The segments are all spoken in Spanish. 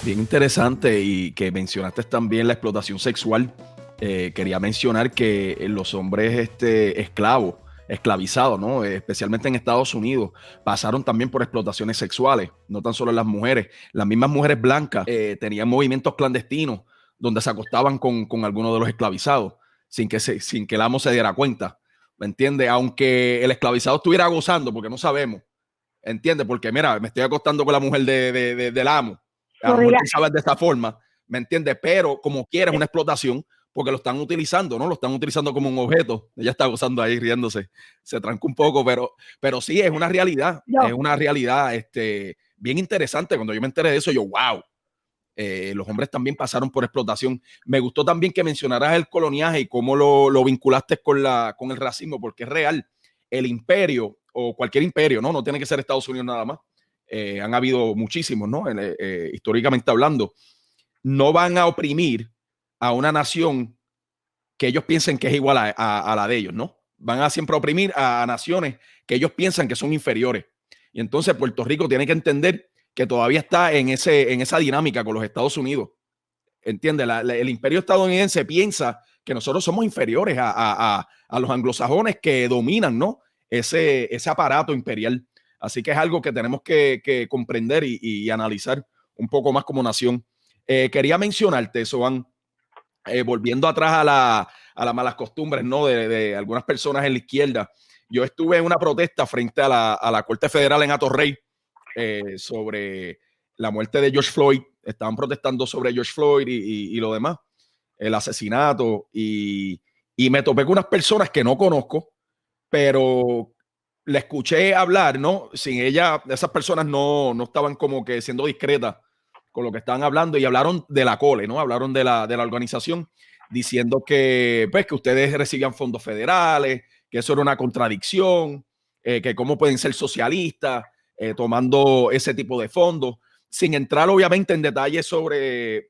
Bien interesante y que mencionaste también la explotación sexual. Quería mencionar que los hombres esclavizados, ¿no? Especialmente en Estados Unidos, pasaron también por explotaciones sexuales, no tan solo las mujeres. Las mismas mujeres blancas tenían movimientos clandestinos donde se acostaban con algunos de los esclavizados sin que el amo se diera cuenta. ¿Me entiendes? Aunque el esclavizado estuviera gozando, porque no sabemos. ¿Entiendes? Porque mira, me estoy acostando con la mujer del amo. A lo mejor Podría, tú sabes de esta forma, ¿me entiendes? Pero como quieres una explotación, porque lo están utilizando, ¿no? Lo están utilizando como un objeto. Ella está gozando ahí, riéndose. Se tranca un poco, pero sí, es yo, una realidad bien interesante. Cuando yo me enteré de eso, yo, wow, los hombres también pasaron por explotación. Me gustó también que mencionaras el coloniaje y cómo lo vinculaste con el racismo, porque es real. El imperio o cualquier imperio, ¿no? No tiene que ser Estados Unidos nada más. Han habido muchísimos, ¿no? Históricamente hablando, no van a oprimir a una nación que ellos piensen que es igual a la de ellos, ¿no? Van a siempre oprimir a naciones que ellos piensan que son inferiores. Y entonces Puerto Rico tiene que entender que todavía está en esa dinámica con los Estados Unidos. ¿Entiendes? El imperio estadounidense piensa que nosotros somos inferiores a los anglosajones que dominan, ¿no? Ese aparato imperial. Así que es algo que tenemos que comprender y analizar un poco más como nación. Quería mencionarte, Soban, volviendo atrás a las malas costumbres, ¿no? De algunas personas en la izquierda. Yo estuve en una protesta frente a la Corte Federal en Atorrey sobre la muerte de George Floyd. Estaban protestando sobre George Floyd y lo demás, el asesinato. Y me topé con unas personas que no conozco, pero le escuché hablar, ¿no? Sin ella, esas personas no estaban como que siendo discretas con lo que estaban hablando y hablaron de la COLE, ¿no? Hablaron de la organización diciendo que, pues, que ustedes recibían fondos federales, que eso era una contradicción, que cómo pueden ser socialistas tomando ese tipo de fondos, sin entrar obviamente en detalles sobre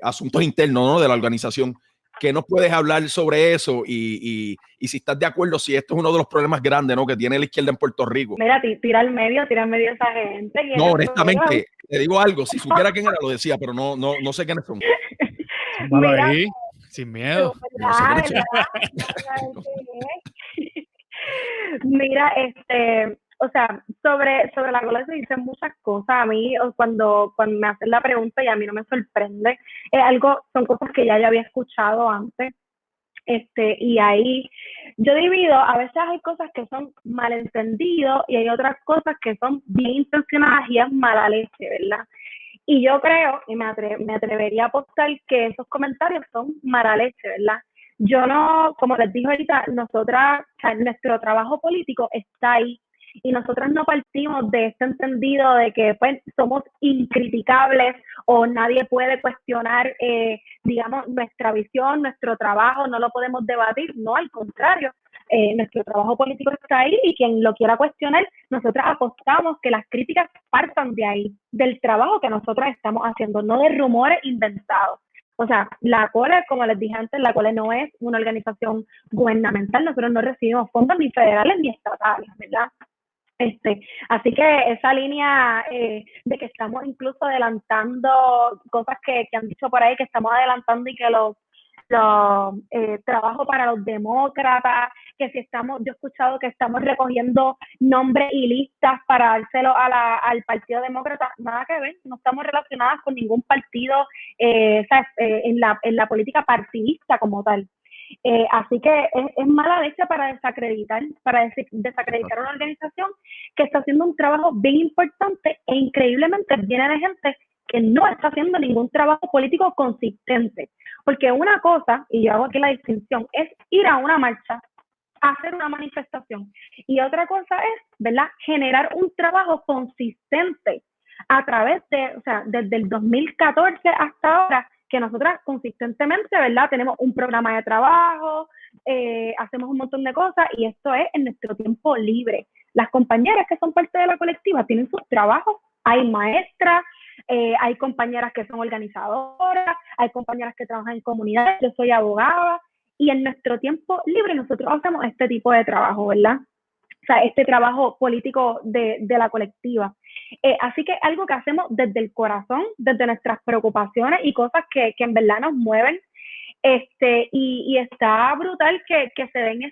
asuntos internos, ¿no? De la organización. ¿Qué nos puedes hablar sobre eso? Y si estás de acuerdo, si esto es uno de los problemas grandes, ¿no? Que tiene la izquierda en Puerto Rico. mira, tira al medio esa gente. Y No, eso honestamente, te digo algo, si supiera quién era, lo decía, pero no sé quiénes son. Zúmbalo mira, ahí, sin miedo. Yo no sé ¿verdad? quiénes son. Mira, o sea, sobre la cola se dicen muchas cosas. A mí, cuando me hacen la pregunta, y a mí no me sorprende, son cosas que ya yo había escuchado antes. Y ahí yo divido, a veces hay cosas que son malentendidos y hay otras cosas que son bien intencionadas y es mala leche, ¿verdad? Y yo creo, y me atrevería a apostar que esos comentarios son mala leche, ¿verdad? Yo no, como les dije ahorita, nosotras, o sea, nuestro trabajo político está ahí y nosotras no partimos de este entendido de que pues somos incriticables o nadie puede cuestionar, digamos, nuestra visión, nuestro trabajo, no lo podemos debatir, no, al contrario, nuestro trabajo político está ahí y quien lo quiera cuestionar, nosotros apostamos que las críticas partan de ahí, del trabajo que nosotros estamos haciendo, no de rumores inventados. O sea, la COLE, como les dije antes, la COLE no es una organización gubernamental, nosotros no recibimos fondos ni federales ni estatales, ¿verdad? Así que esa línea de que estamos incluso adelantando cosas que han dicho por ahí, que estamos adelantando y que los trabajo para los demócratas, que si yo he escuchado que estamos recogiendo nombres y listas para dárselo al Partido Demócrata, nada que ver, no estamos relacionadas con ningún partido en la política partidista como tal. Así que es mala leche para desacreditar una organización que está haciendo un trabajo bien importante e increíblemente viene de gente que no está haciendo ningún trabajo político consistente. Porque una cosa, y yo hago aquí la distinción, es ir a una marcha, hacer una manifestación. Y otra cosa es, ¿verdad?, generar un trabajo consistente a través o sea, desde el 2014 hasta ahora, que nosotras consistentemente, ¿verdad?, tenemos un programa de trabajo, hacemos un montón de cosas y esto es en nuestro tiempo libre. Las compañeras que son parte de la colectiva tienen sus trabajos, hay maestras, hay compañeras que son organizadoras, hay compañeras que trabajan en comunidades, yo soy abogada y en nuestro tiempo libre nosotros hacemos este tipo de trabajo, ¿verdad? sea, este trabajo político de la colectiva. Así que algo que hacemos desde el corazón, desde nuestras preocupaciones y cosas que en verdad nos mueven. Y está brutal que se den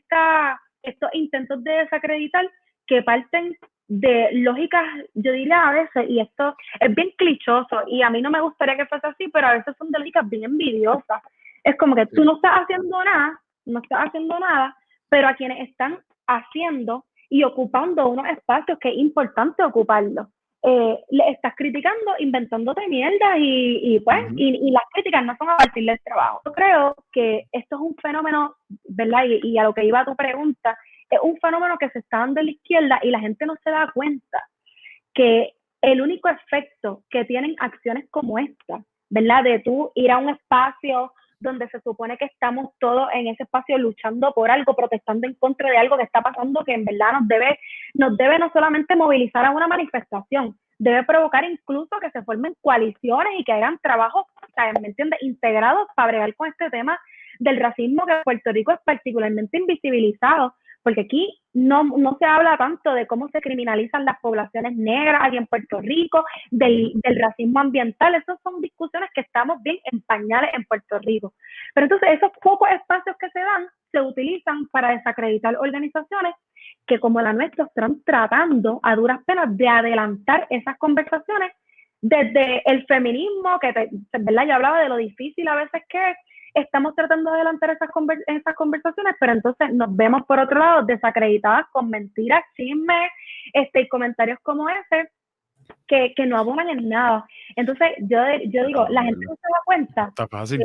estos intentos de desacreditar que parten de lógicas, yo diría a veces, y esto es bien clichoso, y a mí no me gustaría que fuese así, pero a veces son de lógicas bien envidiosas. Es como que tú no estás haciendo nada, pero a quienes están haciendo y ocupando unos espacios que es importante ocuparlos, le estás criticando, inventándote mierda pues, y las críticas no son a partir del trabajo. Yo creo que esto es un fenómeno, ¿verdad? Y a lo que iba tu pregunta, es un fenómeno que se está dando en la izquierda y la gente no se da cuenta que el único efecto que tienen acciones como esta, ¿verdad? De tú ir a un espacio donde se supone que estamos todos en ese espacio luchando por algo, protestando en contra de algo que está pasando, que en verdad nos debe no solamente movilizar a una manifestación, debe provocar incluso que se formen coaliciones y que hagan trabajos, ¿me entiendes?, integrados para bregar con este tema del racismo que en Puerto Rico es particularmente invisibilizado, porque aquí no se habla tanto de cómo se criminalizan las poblaciones negras aquí en Puerto Rico, del racismo ambiental. Esas son discusiones que estamos bien en pañales en Puerto Rico. Pero entonces esos pocos espacios que se dan se utilizan para desacreditar organizaciones que como la nuestra están tratando a duras penas de adelantar esas conversaciones desde el feminismo, ¿verdad? Yo hablaba de lo difícil a veces que estamos tratando de adelantar esas conversaciones, pero entonces nos vemos por otro lado desacreditadas con mentiras, chismes, y comentarios como ese que no abonan en nada. Entonces yo digo, la gente no se da cuenta. Está fácil.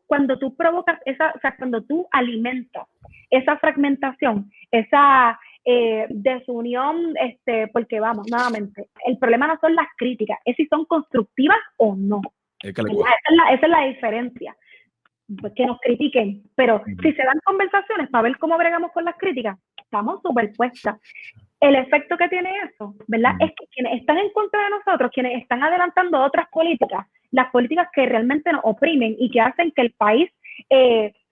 Cuando tú provocas cuando tú alimentas esa fragmentación, esa desunión, porque vamos, nuevamente, el problema no son las críticas, es si son constructivas o no. Esa es la diferencia, que nos critiquen, pero si se dan conversaciones para ver cómo bregamos con las críticas, estamos superpuestas. El efecto que tiene eso, ¿verdad? Es que quienes están en contra de nosotros, quienes están adelantando otras políticas, las políticas que realmente nos oprimen y que hacen que el país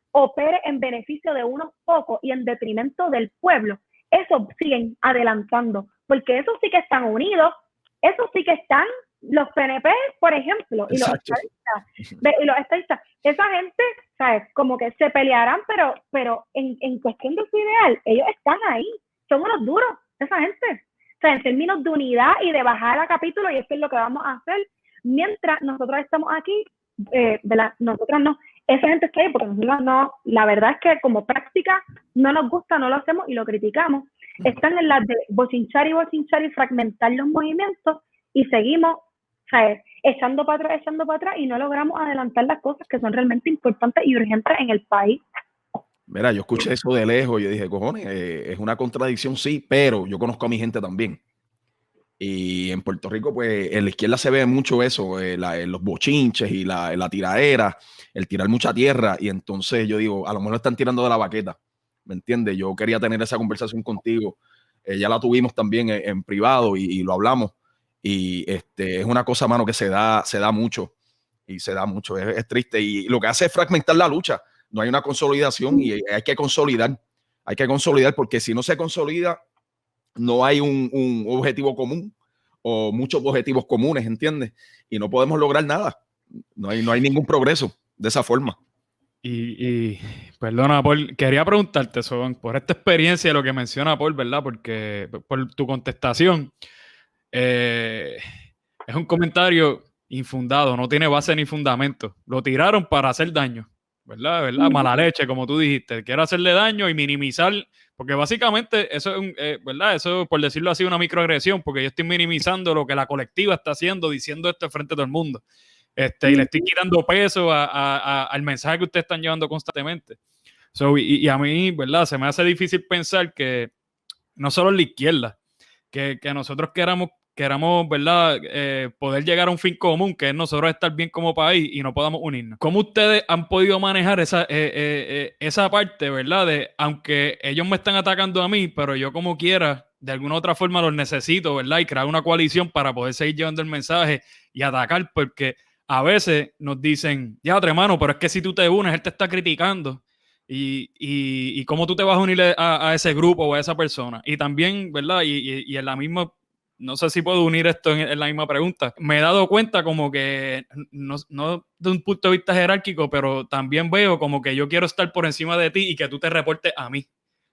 opere en beneficio de unos pocos y en detrimento del pueblo, eso siguen adelantando, porque esos sí que están unidos, esos sí que están los PNP, por ejemplo, y los estadistas, esa gente, ¿sabes? Como que se pelearán, pero en cuestión de su ideal, ellos están ahí, son unos duros, esa gente. O sea, en términos de unidad y de bajar a capítulo, y esto es lo que vamos a hacer, mientras nosotros estamos aquí, ¿verdad? Nosotras no, esa gente está ahí porque nosotros no, la verdad es que como práctica no nos gusta, no lo hacemos y lo criticamos. Están en las de bochinchar y fragmentar los movimientos y seguimos, ¿sabes?, echando para atrás y no logramos adelantar las cosas que son realmente importantes y urgentes en el país. Mira, yo escuché eso de lejos y yo dije, cojones, es una contradicción, sí, pero yo conozco a mi gente también. Y en Puerto Rico, pues, en la izquierda se ve mucho eso, los bochinches y la tiradera, el tirar mucha tierra. Y entonces yo digo, a lo mejor están tirando de la baqueta, ¿me entiendes? Yo quería tener esa conversación contigo. Ya la tuvimos también en privado y lo hablamos. Y es una cosa, mano, que se da mucho. Y se da mucho, es triste. Y lo que hace es fragmentar la lucha. No hay una consolidación y hay que consolidar. Hay que consolidar porque si no se consolida, no hay un objetivo común o muchos objetivos comunes, ¿entiendes? Y no podemos lograr nada. No hay ningún progreso de esa forma. Y perdona, Paul, quería preguntarte, por esta experiencia de lo que menciona Paul, ¿verdad? Porque por tu contestación, es un comentario infundado, no tiene base ni fundamento. Lo tiraron para hacer daño, ¿verdad? Mala leche, como tú dijiste. Quiero hacerle daño y minimizar, porque básicamente eso es ¿verdad? Eso, por decirlo así, una microagresión, porque yo estoy minimizando lo que la colectiva está haciendo, diciendo esto frente a todo el mundo. Y le estoy quitando peso al mensaje que ustedes están llevando constantemente. Y a mí, ¿verdad? Se me hace difícil pensar que no solo en la izquierda, que nosotros queramos, ¿verdad? Poder llegar a un fin común, que es nosotros estar bien como país y no podamos unirnos. ¿Cómo ustedes han podido manejar esa parte, ¿verdad? De, aunque ellos me están atacando a mí, pero yo como quiera, de alguna u otra forma los necesito, ¿verdad? Y crear una coalición para poder seguir llevando el mensaje y atacar, porque a veces nos dicen, ya, hermano, pero es que si tú te unes, él te está criticando. y cómo tú te vas a unir a ese grupo o a esa persona. Y también, ¿verdad? Y en la misma, no sé si puedo unir esto en la misma pregunta. Me he dado cuenta como que, no de un punto de vista jerárquico, pero también veo como que yo quiero estar por encima de ti y que tú te reportes a mí,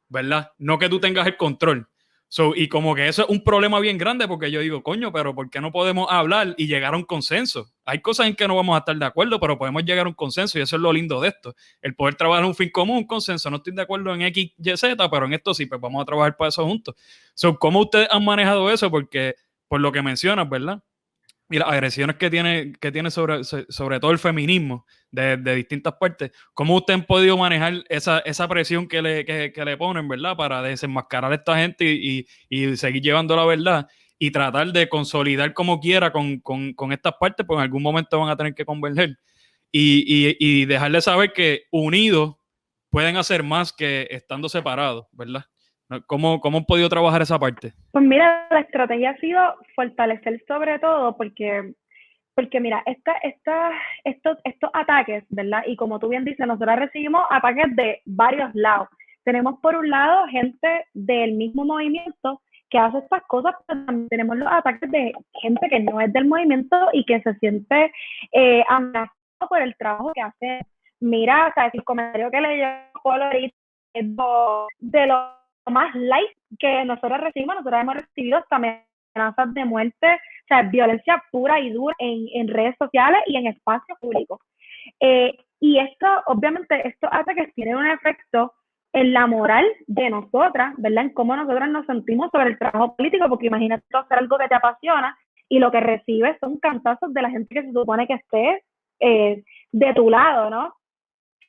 ¿verdad? No que tú tengas el control. So, y como que eso es un problema bien grande porque yo digo, coño, pero ¿por qué no podemos hablar y llegar a un consenso? Hay cosas en que no vamos a estar de acuerdo, pero podemos llegar a un consenso y eso es lo lindo de esto. El poder trabajar en un fin común, un consenso. No estoy de acuerdo en X, Y, Z, pero en esto sí, pues vamos a trabajar para eso juntos. So, ¿cómo ustedes han manejado eso? Porque, por lo que mencionas, ¿verdad? Y las agresiones que tiene sobre todo el feminismo de distintas partes, ¿cómo ustedes han podido manejar esa presión que le ponen, ¿verdad? Para desenmascarar a esta gente y seguir llevando la verdad y tratar de consolidar como quiera con estas partes, pues en algún momento van a tener que converger y dejarles saber que unidos pueden hacer más que estando separados, ¿verdad? ¿Cómo han podido trabajar esa parte? Pues mira, la estrategia ha sido fortalecer sobre todo porque mira, estos ataques, ¿verdad? Y como tú bien dices, nosotros recibimos ataques de varios lados. Tenemos por un lado gente del mismo movimiento que hace estas cosas, pero también tenemos los ataques de gente que no es del movimiento y que se siente amenazado por el trabajo que hace. Mira, o sea, el comentario que le llegó ahorita es de lo más light que nosotros recibimos. Nosotros hemos recibido hasta amenazas de muerte, o sea, violencia pura y dura en redes sociales y en espacios públicos. Y esto, obviamente, estos ataques tienen un efecto en la moral de nosotras, ¿verdad? En cómo nosotras nos sentimos sobre el trabajo político, porque imagínate hacer algo que te apasiona y lo que recibes son cantazos de la gente que se supone que esté de tu lado, ¿no?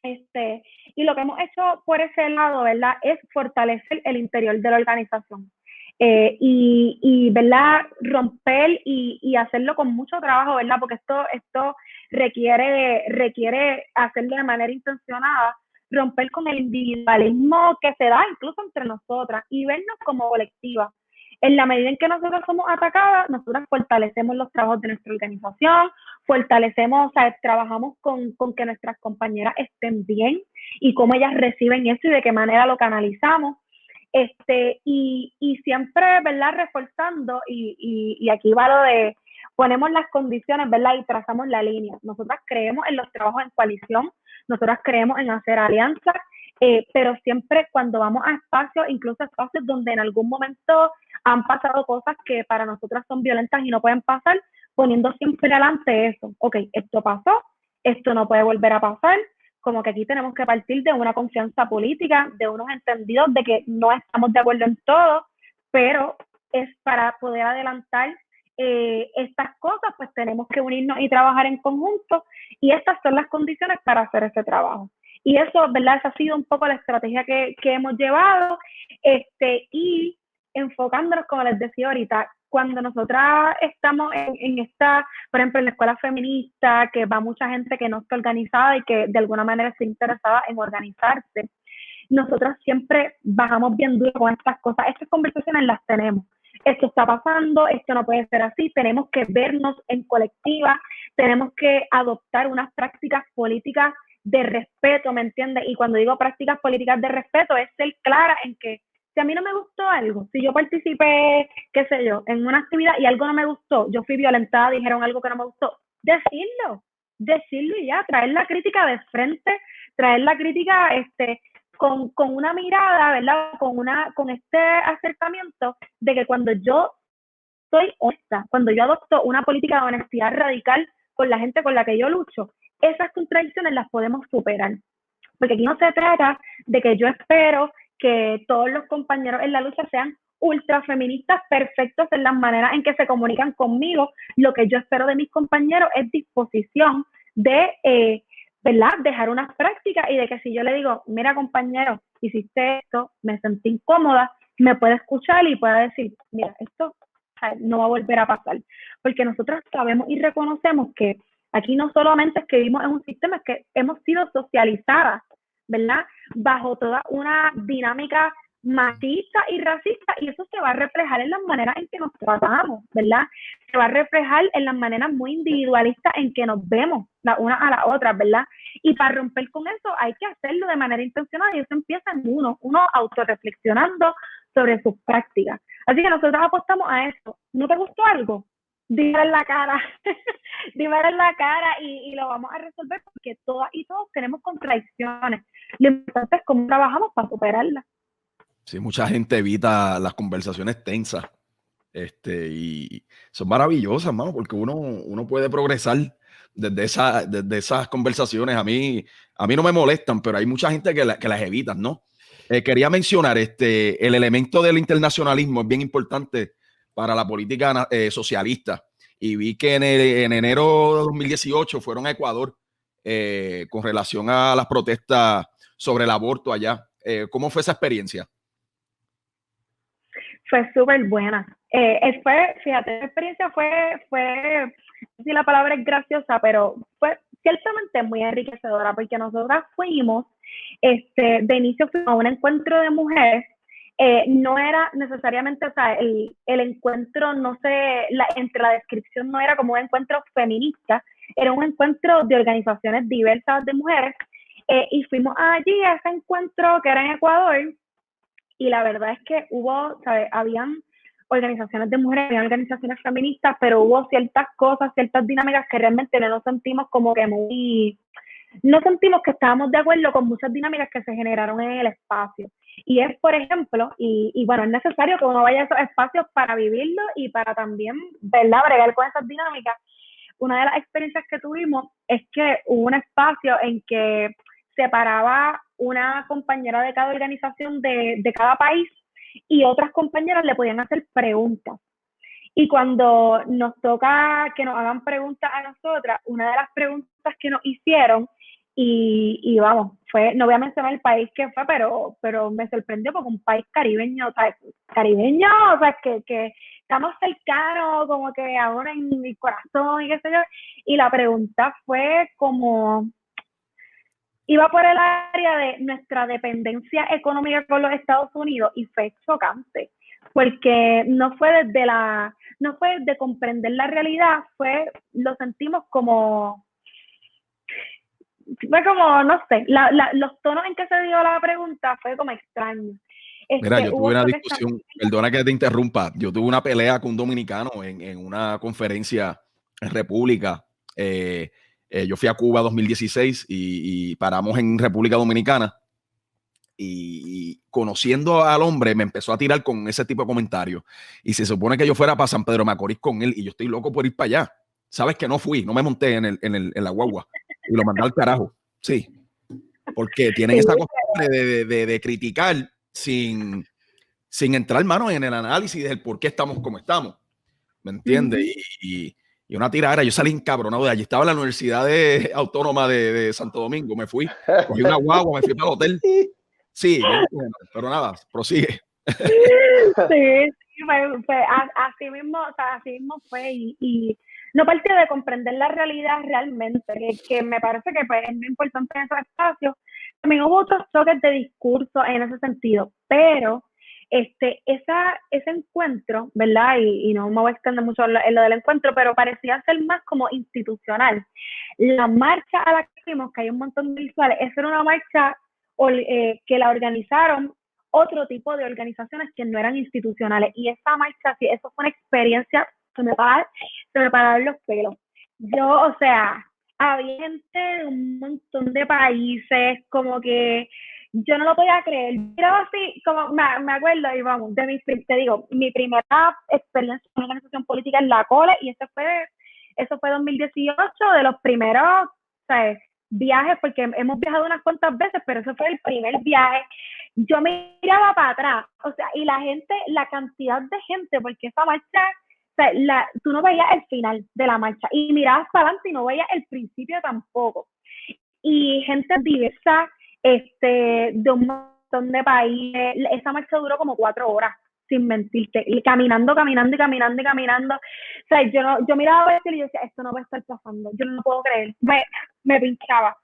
Y lo que hemos hecho por ese lado, ¿verdad? Es fortalecer el interior de la organización. ¿Verdad? Romper y hacerlo con mucho trabajo, ¿verdad? Porque esto requiere hacerlo de manera intencionada, romper con el individualismo que se da incluso entre nosotras y vernos como colectiva. En la medida en que nosotros somos atacadas, nosotros fortalecemos los trabajos de nuestra organización, fortalecemos, o sea, trabajamos con que nuestras compañeras estén bien y cómo ellas reciben eso y de qué manera lo canalizamos. Y siempre, ¿verdad? Reforzando, y aquí va lo de, ponemos las condiciones, ¿verdad? Y trazamos la línea. Nosotras creemos en los trabajos en coalición, nosotras creemos en hacer alianzas, pero siempre cuando vamos a espacios, incluso espacios donde en algún momento han pasado cosas que para nosotras son violentas y no pueden pasar, poniendo siempre adelante eso. Ok, esto pasó, esto no puede volver a pasar, como que aquí tenemos que partir de una confianza política, de unos entendidos de que no estamos de acuerdo en todo, pero es para poder adelantar estas cosas, pues tenemos que unirnos y trabajar en conjunto, y estas son las condiciones para hacer ese trabajo. Y eso, ¿verdad? Esa ha sido un poco la estrategia que hemos llevado, y enfocándonos, como les decía ahorita, cuando nosotras estamos en esta, por ejemplo, en la escuela feminista, que va mucha gente que no está organizada y que de alguna manera está interesada en organizarse, nosotras siempre bajamos bien duro con estas cosas. Estas conversaciones las tenemos. Esto está pasando, esto no puede ser así, tenemos que vernos en colectiva, tenemos que adoptar unas prácticas políticas de respeto, ¿me entiendes? Y cuando digo prácticas políticas de respeto, es ser clara en que si a mí no me gustó algo, si yo participé, qué sé yo, en una actividad y algo no me gustó, yo fui violentada, dijeron algo que no me gustó, decirlo y ya, traer la crítica de frente, traer la crítica con una mirada, ¿verdad? Con este acercamiento de que cuando yo soy honesta, cuando yo adopto una política de honestidad radical con la gente con la que yo lucho, esas contradicciones las podemos superar. Porque aquí no se trata de que yo espero que todos los compañeros en la lucha sean ultrafeministas perfectos en las maneras en que se comunican conmigo. Lo que yo espero de mis compañeros es disposición de, ¿verdad? Dejar unas prácticas y de que si yo le digo, mira compañero, hiciste esto, me sentí incómoda, me puede escuchar y puede decir, mira, esto no va a volver a pasar. Porque nosotros sabemos y reconocemos que aquí no solamente es que vivimos en un sistema, es que hemos sido socializadas, ¿verdad? Bajo toda una dinámica machista y racista, y eso se va a reflejar en las maneras en que nos tratamos, ¿verdad? Se va a reflejar en las maneras muy individualistas en que nos vemos la una a la otra, ¿verdad? Y para romper con eso hay que hacerlo de manera intencional, y eso empieza en uno autorreflexionando sobre sus prácticas. Así que nosotros apostamos a eso. ¿No te gustó algo? Dímelo en la cara, dímelo en la cara y lo vamos a resolver, porque todas y todos tenemos contradicciones. Lo importante es cómo trabajamos para superarlas. Sí, mucha gente evita las conversaciones tensas, y son maravillosas, mano, porque uno puede progresar desde esas conversaciones. A mí no me molestan, pero hay mucha gente que las evitan, ¿no? Quería mencionar el elemento del internacionalismo es bien importante para la política socialista, y vi que en enero de 2018 fueron a Ecuador con relación a las protestas sobre el aborto allá. ¿Cómo fue esa experiencia? Fue súper buena. Fíjate, la experiencia fue, si la palabra es graciosa, pero fue ciertamente muy enriquecedora, porque nosotras fuimos, de inicio fuimos a un encuentro de mujeres. No era necesariamente, o sea, el encuentro, no sé, entre la descripción no era como un encuentro feminista, era un encuentro de organizaciones diversas de mujeres, y fuimos allí a ese encuentro que era en Ecuador, y la verdad es que hubo, ¿sabes? Habían organizaciones de mujeres, habían organizaciones feministas, pero hubo ciertas cosas, ciertas dinámicas que realmente no nos sentimos como que no sentimos que estábamos de acuerdo con muchas dinámicas que se generaron en el espacio. Y es, por ejemplo, y bueno, es necesario que uno vaya a esos espacios para vivirlo y para también, ¿verdad?, bregar con esas dinámicas. Una de las experiencias que tuvimos es que hubo un espacio en que separaba una compañera de cada organización de cada país, y otras compañeras le podían hacer preguntas. Y cuando nos toca que nos hagan preguntas a nosotras, una de las preguntas que nos hicieron, y vamos, no voy a mencionar el país que fue, pero me sorprendió, porque un país caribeño, ¿sabes? Caribeño, o sea, que estamos cercanos, como que ahora en mi corazón y qué sé yo. Y la pregunta fue como, iba por el área de nuestra dependencia económica con los Estados Unidos, y fue chocante, porque no fue desde comprender la realidad, lo sentimos como, fue como, no sé, los tonos en que se dio la pregunta fue como extraño. Mira, yo tuve Hubo una choques discusión, perdona que te interrumpa, yo tuve una pelea con un dominicano en una conferencia en República. Yo fui a Cuba 2016 y paramos en República Dominicana, y conociendo al hombre me empezó a tirar con ese tipo de comentarios, y se supone que yo fuera para San Pedro de Macorís con él, y yo estoy loco por ir para allá. Sabes que no fui, no me monté en la guagua y lo mandé al carajo. Sí, porque tienen sí, esa costumbre de criticar sin entrar, mano, en el análisis del por qué estamos como estamos, ¿me entiendes? Y una tiradera, yo salí encabronado de allí, estaba en la Universidad Autónoma de Santo Domingo, me fui, cogí una guagua, me fui para el hotel. Sí, bien, bueno, pero nada, prosigue. Sí, así mismo, o sea, así mismo fue, y no parte de comprender la realidad realmente, que me parece que pues, es muy importante en esos espacios. También hubo otros choques de discurso en ese sentido, pero ese encuentro, ¿verdad? Y no me voy a extender mucho en lo del encuentro, pero parecía ser más como institucional. La marcha a la que fuimos, que hay un montón de visuales, esa era una marcha que la organizaron otro tipo de organizaciones que no eran institucionales, y esa marcha, sí, eso fue una experiencia, se me pararon los pelos. Yo, o sea, había gente de un montón de países, como que yo no lo podía creer. Pero así, como me acuerdo, y vamos, te digo, mi primera experiencia en organización política en la cole, y eso fue 2018, de los primeros, ¿sabes?, viajes, porque hemos viajado unas cuantas veces, pero ese fue el primer viaje. Yo miraba para atrás, o sea, y la cantidad de gente, porque esa marcha, o sea, tú no veías el final de la marcha, y mirabas para adelante y no veías el principio tampoco. Y gente diversa, de un montón de países. Esa marcha duró como 4 horas, sin mentirte, y caminando. O sea, yo miraba a y yo decía, esto no puede estar pasando, yo no lo puedo creer, me pinchaba.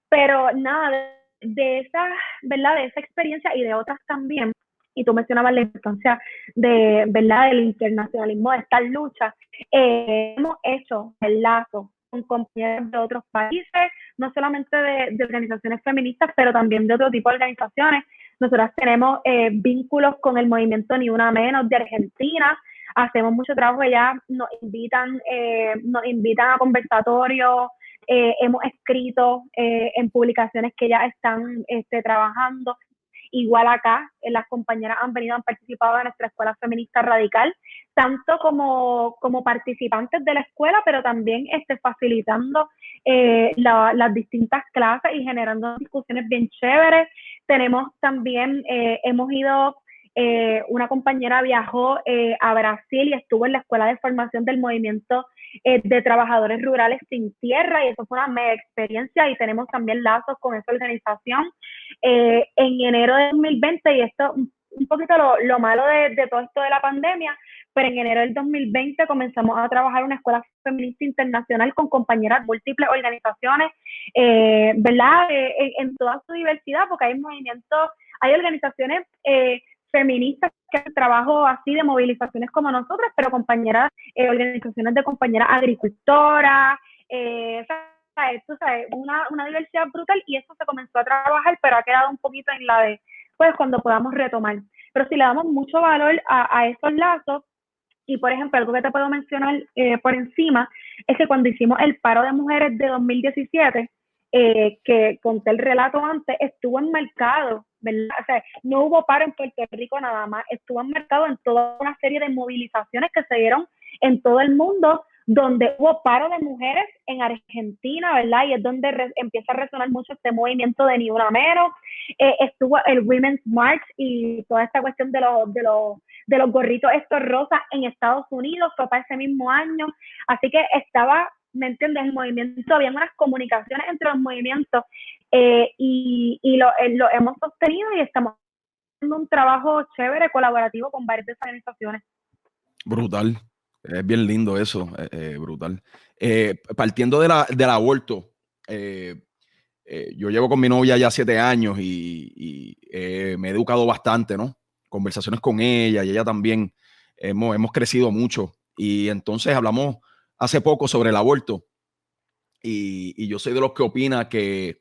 Pero nada, de esa, ¿verdad?, de esa experiencia y de otras también, y tú mencionabas la importancia de, ¿verdad?, del internacionalismo de estas luchas, hemos hecho el lazo con compañeros de otros países, no solamente de organizaciones feministas, pero también de otro tipo de organizaciones. Nosotras tenemos vínculos con el movimiento Ni Una Menos de Argentina, hacemos mucho trabajo, ellas nos invitan a conversatorios, hemos escrito en publicaciones que ya están trabajando. Igual acá, las compañeras han participado en nuestra escuela feminista radical, tanto como participantes de la escuela, pero también facilitando las distintas clases y generando discusiones bien chéveres. Tenemos también, hemos ido, una compañera viajó a Brasil y estuvo en la escuela de formación del movimiento de trabajadores rurales sin tierra, y eso fue una mega experiencia, y tenemos también lazos con esa organización. En enero de 2020, y esto un poquito lo malo de todo esto de la pandemia, pero en enero del 2020 comenzamos a trabajar en una escuela feminista internacional con compañeras de múltiples organizaciones, ¿verdad? En toda su diversidad, porque hay movimientos, hay organizaciones feministas que hacen trabajo así de movilizaciones como nosotros, pero compañeras, organizaciones de compañeras agricultoras, una diversidad brutal, y eso se comenzó a trabajar, pero ha quedado un poquito en la de, pues, cuando podamos retomar. Pero si le damos mucho valor a esos lazos, y por ejemplo, algo que te puedo mencionar por encima, es que cuando hicimos el paro de mujeres de 2017, que conté el relato antes, estuvo enmarcado, ¿verdad? O sea, no hubo paro en Puerto Rico nada más, estuvo enmarcado en toda una serie de movilizaciones que se dieron en todo el mundo, donde hubo paro de mujeres en Argentina, ¿verdad? Y es donde empieza a resonar mucho este movimiento de Ni Una Menos. Estuvo el Women's March y toda esta cuestión de los gorritos estos rosas en Estados Unidos, fue para ese mismo año. Así que estaba, ¿me entiendes?, el movimiento, había unas comunicaciones entre los movimientos, y lo hemos sostenido, y estamos haciendo un trabajo chévere, colaborativo con varias de esas organizaciones. Brutal. Es bien lindo eso, brutal. Partiendo del aborto, yo llevo con mi novia ya 7 años y me he educado bastante, ¿no? Conversaciones con ella y ella también. Hemos crecido mucho. Y entonces hablamos hace poco sobre el aborto. Y yo soy de los que opina que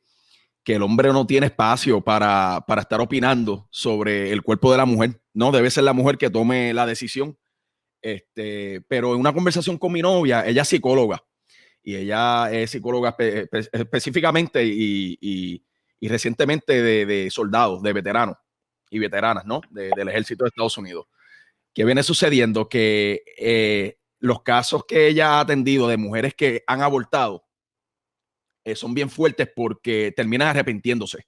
el hombre no tiene espacio para estar opinando sobre el cuerpo de la mujer. No, debe ser la mujer que tome la decisión. Pero en una conversación con mi novia, ella es psicóloga, y ella es psicóloga específicamente y recientemente de soldados, de veteranos y veteranas, ¿no? Del ejército de Estados Unidos. ¿Qué viene sucediendo? Que los casos que ella ha atendido de mujeres que han abortado son bien fuertes porque terminan arrepintiéndose.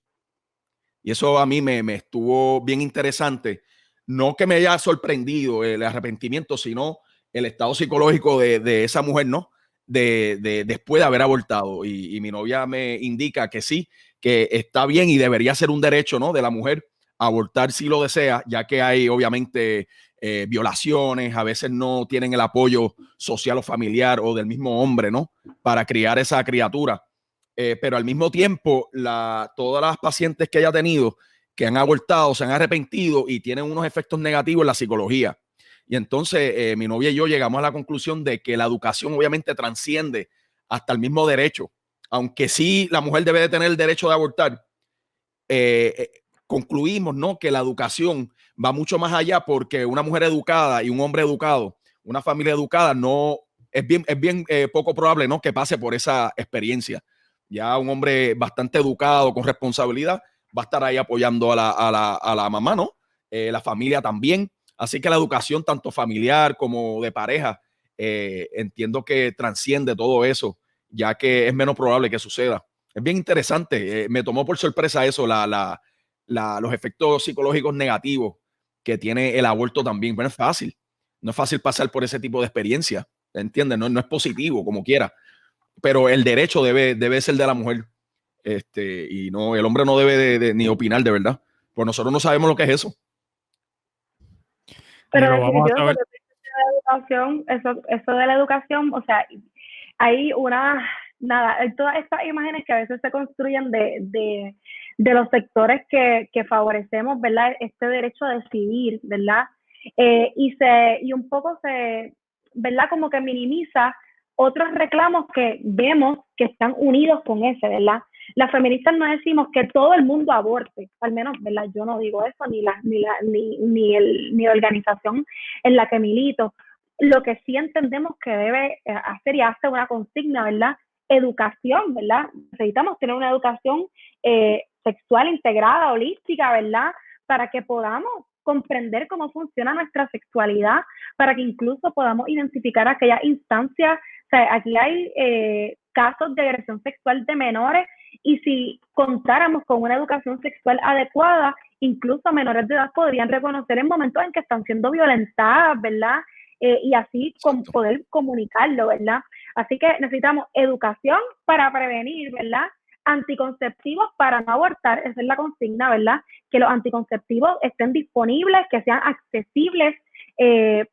Y eso a mí me estuvo bien interesante. No que me haya sorprendido el arrepentimiento, sino el estado psicológico de esa mujer, ¿no? Después de haber abortado. Y mi novia me indica que sí, que está bien y debería ser un derecho, ¿no?, de la mujer abortar si lo desea, ya que hay obviamente violaciones, a veces no tienen el apoyo social o familiar o del mismo hombre, ¿no?, para criar esa criatura. Pero al mismo tiempo, todas las pacientes que haya tenido que han abortado se han arrepentido y tienen unos efectos negativos en la psicología. Y entonces mi novia y yo llegamos a la conclusión de que la educación obviamente transciende hasta el mismo derecho. Aunque sí la mujer debe de tener el derecho de abortar, concluimos, ¿no?, que la educación va mucho más allá, porque una mujer educada y un hombre educado, una familia educada, no es bien poco probable, ¿no?, que pase por esa experiencia. Ya un hombre bastante educado, con responsabilidad, va a estar ahí apoyando a la mamá, ¿no? La familia también. Así que la educación, tanto familiar como de pareja, entiendo que transciende todo eso, ya que es menos probable que suceda. Es bien interesante. Me tomó por sorpresa eso, los efectos psicológicos negativos que tiene el aborto también. Pero no es fácil. No es fácil pasar por ese tipo de experiencia. ¿Entiendes? No es positivo, como quiera. Pero el derecho debe ser de la mujer. Y no, el hombre no debe ni opinar, de verdad. Pues nosotros no sabemos lo que es eso. Pero Lo vamos a saber. eso de la educación, o sea, hay todas estas imágenes que a veces se construyen de los sectores que favorecemos, ¿verdad? Este derecho a decidir, ¿verdad? Y un poco ¿verdad? Como que minimiza otros reclamos que vemos que están unidos con ese, ¿verdad? Las feministas no decimos que todo el mundo aborte, al menos, ¿verdad? Yo no digo eso, ni la organización en la que milito. Lo que sí entendemos que debe hacer y hace una consigna, ¿verdad? Educación, ¿verdad? Necesitamos tener una educación sexual integrada, holística, ¿verdad? Para que podamos comprender cómo funciona nuestra sexualidad, para que incluso podamos identificar aquellas instancias. O sea, aquí hay casos de agresión sexual de menores, y si contáramos con una educación sexual adecuada, incluso menores de edad podrían reconocer en momentos en que están siendo violentadas, ¿verdad? Y así poder comunicarlo, ¿verdad? Así que necesitamos educación para prevenir, ¿verdad? Anticonceptivos para no abortar, esa es la consigna, ¿verdad? Que los anticonceptivos estén disponibles, que sean accesibles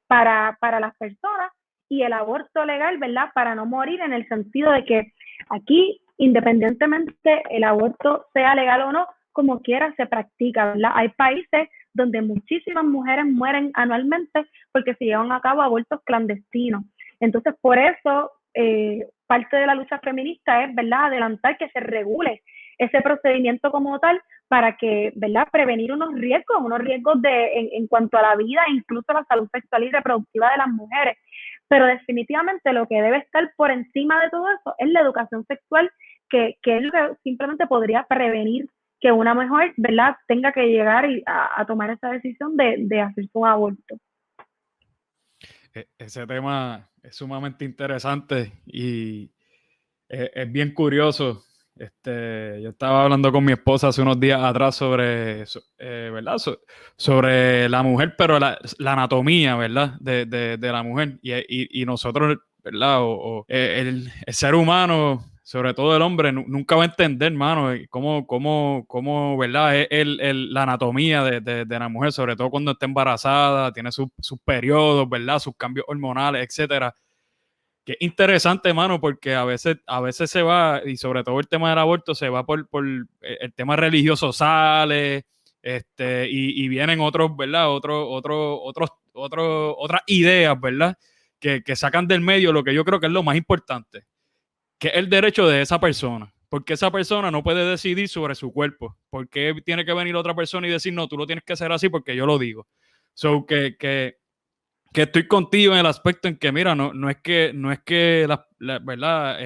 para las personas, y el aborto legal, ¿verdad? Para no morir, en el sentido de que aquí, independientemente el aborto sea legal o no, como quiera se practica, ¿verdad? Hay países donde muchísimas mujeres mueren anualmente porque se llevan a cabo abortos clandestinos. Entonces, por eso, parte de la lucha feminista es, ¿verdad?, adelantar que se regule ese procedimiento como tal, para que, ¿verdad?, prevenir unos riesgos en cuanto a la vida e incluso a la salud sexual y reproductiva de las mujeres. Pero definitivamente lo que debe estar por encima de todo eso es la educación sexual, que es lo que simplemente podría prevenir que una mujer, ¿verdad?, tenga que llegar a tomar esa decisión de hacerse un aborto. Ese tema es sumamente interesante y es bien curioso. Yo estaba hablando con mi esposa hace unos días atrás ¿verdad? Sobre la mujer, pero la anatomía, ¿verdad? De la mujer. Y nosotros, ¿verdad? El ser humano, sobre todo el hombre, nunca va a entender, hermano, cómo, ¿verdad? Es la anatomía de la mujer, sobre todo cuando está embarazada, tiene sus periodos, ¿verdad? Sus cambios hormonales, etcétera. Que es interesante, mano, porque a veces se va, y sobre todo el tema del aborto, se va por el tema religioso sale, y vienen otros, ¿verdad? Otras ideas, ¿verdad? Que sacan del medio lo que yo creo que es lo más importante, que es el derecho de esa persona. Porque esa persona no puede decidir sobre su cuerpo. Porque tiene que venir otra persona y decir, no, tú lo tienes que hacer así porque yo lo digo. So, que estoy contigo en el aspecto en que, mira, no es que ¿verdad?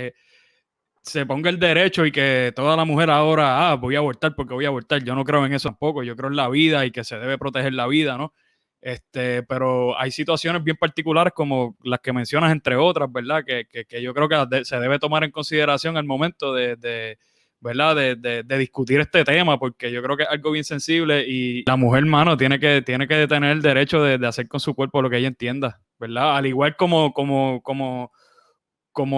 Se ponga el derecho y que toda la mujer ahora, voy a abortar porque voy a abortar. Yo no creo en eso tampoco. Yo creo en la vida y que se debe proteger la vida, ¿no? Pero hay situaciones bien particulares como las que mencionas, entre otras, ¿verdad? Que yo creo que se debe tomar en consideración al momento ¿verdad? De discutir este tema, porque yo creo que es algo bien sensible y la mujer, mano, tiene que tener el derecho de hacer con su cuerpo lo que ella entienda, ¿verdad? Al igual como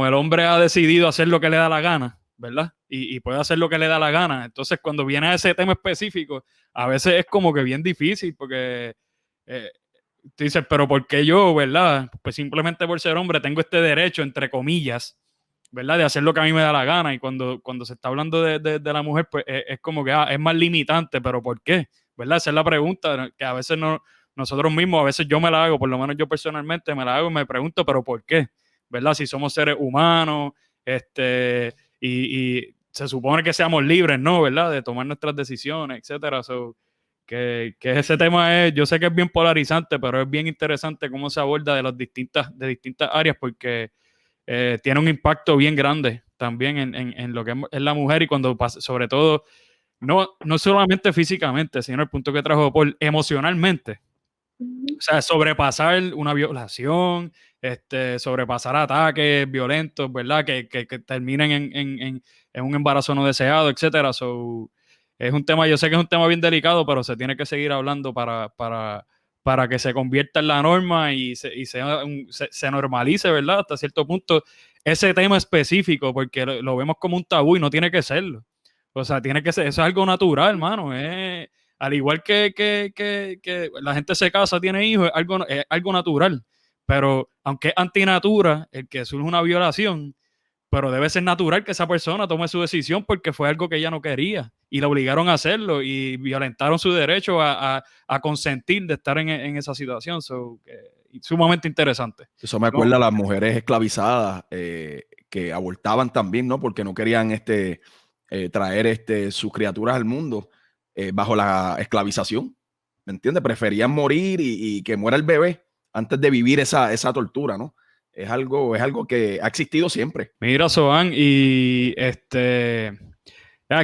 el hombre ha decidido hacer lo que le da la gana, ¿verdad? Y puede hacer lo que le da la gana. Entonces, cuando viene a ese tema específico, a veces es como que bien difícil, porque tú dices, pero ¿por qué yo, verdad? Pues simplemente por ser hombre tengo este derecho, entre comillas, ¿verdad? De hacer lo que a mí me da la gana. Y cuando se está hablando de la mujer, pues es como que es más limitante, pero ¿por qué? ¿Verdad? Esa es la pregunta que a veces nosotros mismos, a veces yo me la hago, por lo menos yo personalmente me la hago y me pregunto, pero ¿por qué? ¿Verdad? Si somos seres humanos, y se supone que seamos libres, ¿no? ¿Verdad? De tomar nuestras decisiones, etcétera. Que ese tema yo sé que es bien polarizante, pero es bien interesante cómo se aborda de distintas áreas, porque tiene un impacto bien grande también en lo que es la mujer, y cuando pasa, sobre todo, no solamente físicamente, sino el punto que trajo Paul, emocionalmente. O sea, sobrepasar una violación, sobrepasar ataques violentos, ¿verdad? Que terminen en un embarazo no deseado, etcétera. Es un tema, yo sé que es un tema bien delicado, pero se tiene que seguir hablando para que se convierta en la norma y se normalice, ¿verdad? Hasta cierto punto ese tema específico, porque lo vemos como un tabú y no tiene que serlo. O sea, tiene que ser, eso es algo natural, hermano. Al igual que la gente se casa, tiene hijos, es algo natural. Pero aunque es antinatura, el que surge una violación, pero debe ser natural que esa persona tome su decisión porque fue algo que ella no quería y la obligaron a hacerlo y violentaron su derecho a consentir de estar en esa situación. Sumamente interesante. Eso me acuerda a las mujeres esclavizadas que abortaban también, ¿no? Porque no querían traer sus criaturas al mundo bajo la esclavización. ¿Me entiendes? Preferían morir y que muera el bebé antes de vivir esa tortura, ¿no? Es algo que ha existido siempre. Mira, Sohan, y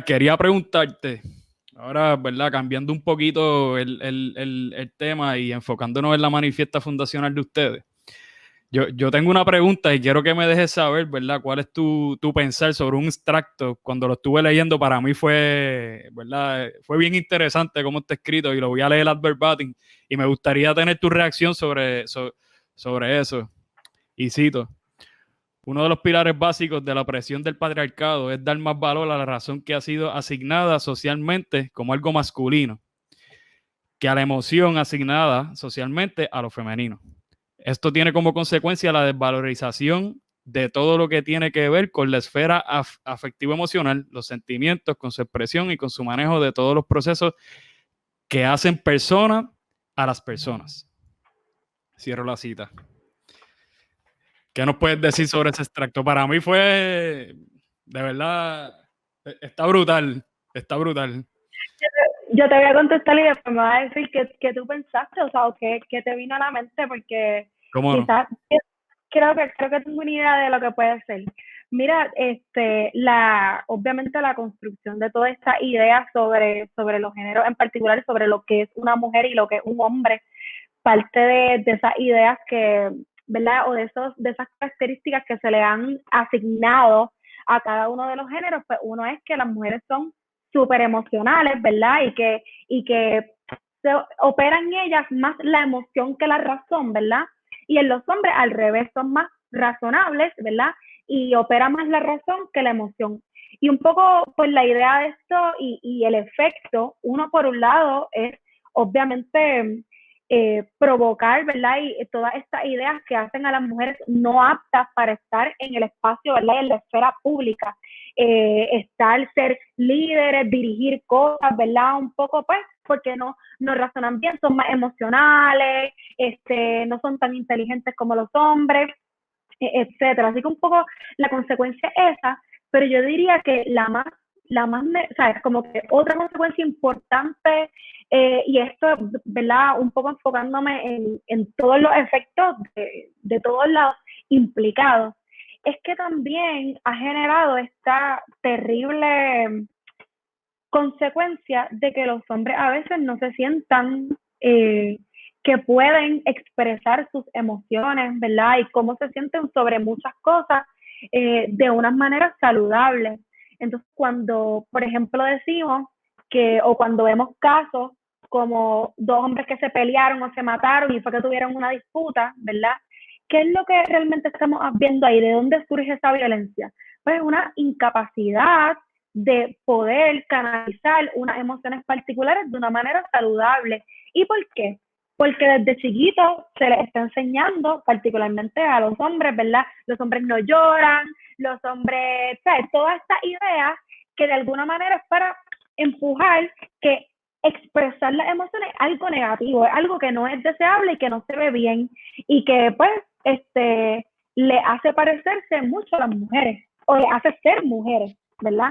quería preguntarte, ahora, ¿verdad? Cambiando un poquito el tema y enfocándonos en la manifiesta fundacional de ustedes. Yo tengo una pregunta y quiero que me dejes saber, ¿verdad? ¿Cuál es tu pensar sobre un extracto? Cuando lo estuve leyendo, para mí fue, ¿verdad? Fue bien interesante cómo está escrito y lo voy a leer ad verbatim y me gustaría tener tu reacción sobre eso. Y cito: uno de los pilares básicos de la opresión del patriarcado es dar más valor a la razón que ha sido asignada socialmente como algo masculino que a la emoción asignada socialmente a lo femenino. Esto tiene como consecuencia la desvalorización de todo lo que tiene que ver con la esfera afectivo-emocional, los sentimientos, con su expresión y con su manejo de todos los procesos que hacen persona a las personas. Cierro la cita. ¿Qué nos puedes decir sobre ese extracto? Para mí fue, de verdad, está brutal, está brutal. Yo te voy a contestar y después me vas a decir qué tú pensaste, o sea, o qué te vino a la mente, porque ¿Cómo no? quizás creo que tengo una idea de lo que puede ser. Mira, obviamente la construcción de toda esta idea sobre los géneros, en particular sobre lo que es una mujer y lo que es un hombre, parte de esas ideas que, ¿verdad? O de esas características que se le han asignado a cada uno de los géneros, pues uno es que las mujeres son súper emocionales, ¿verdad? Y que se opera en ellas más la emoción que la razón, ¿verdad? Y en los hombres al revés, son más razonables, ¿verdad? Y opera más la razón que la emoción. Y un poco, pues la idea de esto y el efecto, uno por un lado es obviamente provocar, ¿verdad? Y todas estas ideas que hacen a las mujeres no aptas para estar en el espacio, ¿verdad? En la esfera pública. Ser líderes, dirigir cosas, ¿verdad? Un poco, pues, porque no razonan bien, son más emocionales, no son tan inteligentes como los hombres, etcétera. Así que un poco la consecuencia es esa, pero yo diría que la más, ¿sabes? Como que otra consecuencia importante, y esto, ¿verdad? Un poco enfocándome en todos los efectos de todos los implicados, es que también ha generado esta terrible consecuencia de que los hombres a veces no se sientan que pueden expresar sus emociones, ¿verdad? Y cómo se sienten sobre muchas cosas de unas maneras saludables. Entonces, cuando, por ejemplo, decimos o cuando vemos casos como dos hombres que se pelearon o se mataron y fue que tuvieron una disputa, ¿verdad? ¿Qué es lo que realmente estamos viendo ahí? ¿De dónde surge esa violencia? Pues una incapacidad de poder canalizar unas emociones particulares de una manera saludable. ¿Y por qué? Porque desde chiquitos se les está enseñando, particularmente a los hombres, ¿verdad? Los hombres no lloran, los hombres, ¿sabes? Todas estas ideas que de alguna manera es para empujar que expresar las emociones es algo negativo, es algo que no es deseable y que no se ve bien y que pues le hace parecerse mucho a las mujeres o le hace ser mujeres, ¿verdad?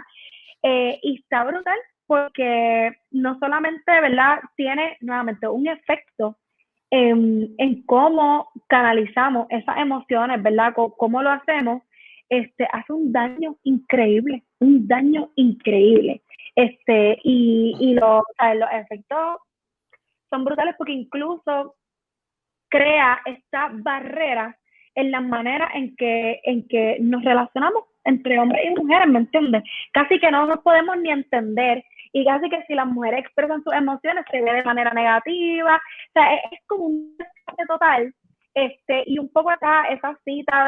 Y está brutal porque no solamente, ¿verdad? Tiene nuevamente un efecto en cómo canalizamos esas emociones, ¿verdad? Cómo lo hacemos, hace un daño increíble. Y los efectos son brutales porque incluso crea esta barrera en la manera en que nos relacionamos entre hombres y mujeres, ¿me entiendes? Casi que no nos podemos ni entender y casi que si las mujeres expresan sus emociones se ve de manera negativa, o sea, es como un desastre total. Y un poco acá esa cita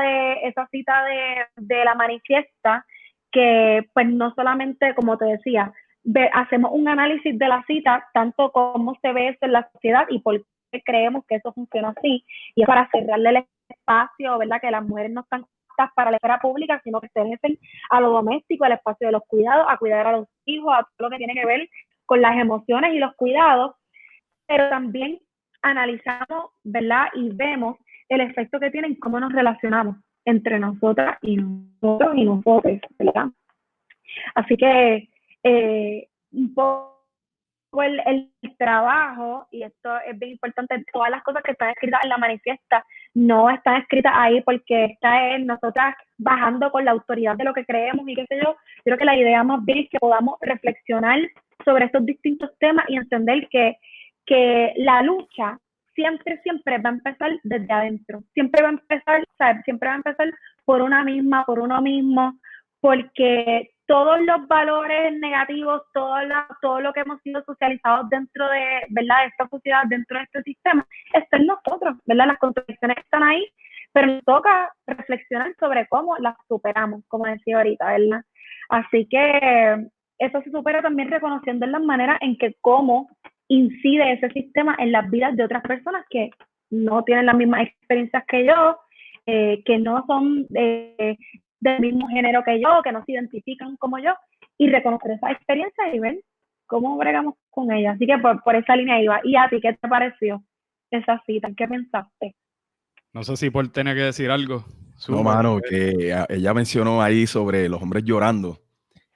de la manifiesta, que pues no solamente, como te decía, hacemos un análisis de la cita, tanto cómo se ve eso en la sociedad y por qué creemos que eso funciona así, y es para cerrarle el espacio, ¿verdad? Que las mujeres no están para la esfera pública, sino que pertenecen a lo doméstico, al espacio de los cuidados, a cuidar a los hijos, a todo lo que tiene que ver con las emociones y los cuidados, pero también analizamos, ¿verdad? Y vemos el efecto que tienen, cómo nos relacionamos entre nosotras y nosotros y nosotros, ¿verdad? Así que un poco el trabajo, y esto es bien importante, todas las cosas que están escritas en la manifiesta no están escritas ahí porque está en nosotras bajando con la autoridad de lo que creemos y qué sé yo. Creo que la idea más bien es que podamos reflexionar sobre estos distintos temas y entender que la lucha siempre va a empezar desde adentro, siempre va a empezar, ¿sabes? Siempre va a empezar por una misma, por uno mismo, porque todos los valores negativos, todo lo que hemos sido socializados dentro de, ¿verdad?, de esta sociedad, dentro de este sistema, está en nosotros, ¿verdad? Las contradicciones están ahí, pero nos toca reflexionar sobre cómo las superamos, como decía ahorita, ¿verdad? Así que eso se supera también reconociendo las maneras en que cómo incide ese sistema en las vidas de otras personas que no tienen las mismas experiencias que yo, que no son del mismo género que yo, que no se identifican como yo, y reconocer esas experiencias y ver cómo bregamos con ellas. Así que por esa línea iba. ¿Y a ti qué te pareció esa cita? ¿Qué pensaste? No sé si Paul tenía que decir algo. No, mano, que ella mencionó ahí sobre los hombres llorando.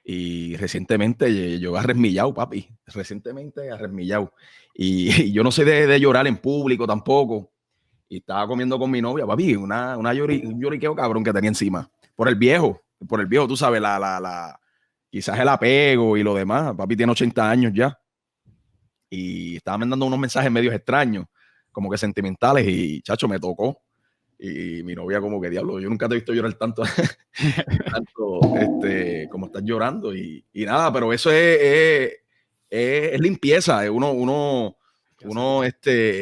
Y recientemente yo arremillado, papi. Recientemente arremillado. Y yo no soy de llorar en público tampoco. Y estaba comiendo con mi novia, papi, un lloriqueo cabrón que tenía encima. Por el viejo, tú sabes, quizás el apego y lo demás. Papi tiene 80 años ya. Y estaba mandando unos mensajes medios extraños, como que sentimentales, y chacho, me tocó. Y mi novia como que, diablo, yo nunca te he visto llorar tanto, como estás llorando. Y nada, pero eso es limpieza. Es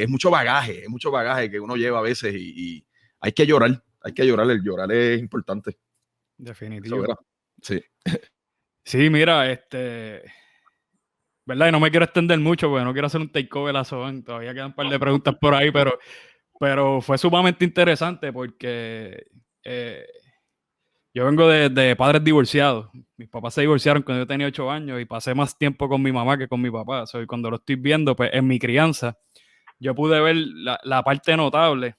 mucho bagaje que uno lleva a veces y hay que llorar. El llorar es importante. Definitivo. Sí. Sí, mira, ¿verdad? Y no me quiero extender mucho porque no quiero hacer un takeover a Soban. Todavía quedan un par de preguntas por ahí, pero fue sumamente interesante porque yo vengo de padres divorciados. Mis papás se divorciaron cuando yo tenía 8 años y pasé más tiempo con mi mamá que con mi papá. Y cuando lo estoy viendo, pues en mi crianza, yo pude ver la parte notable,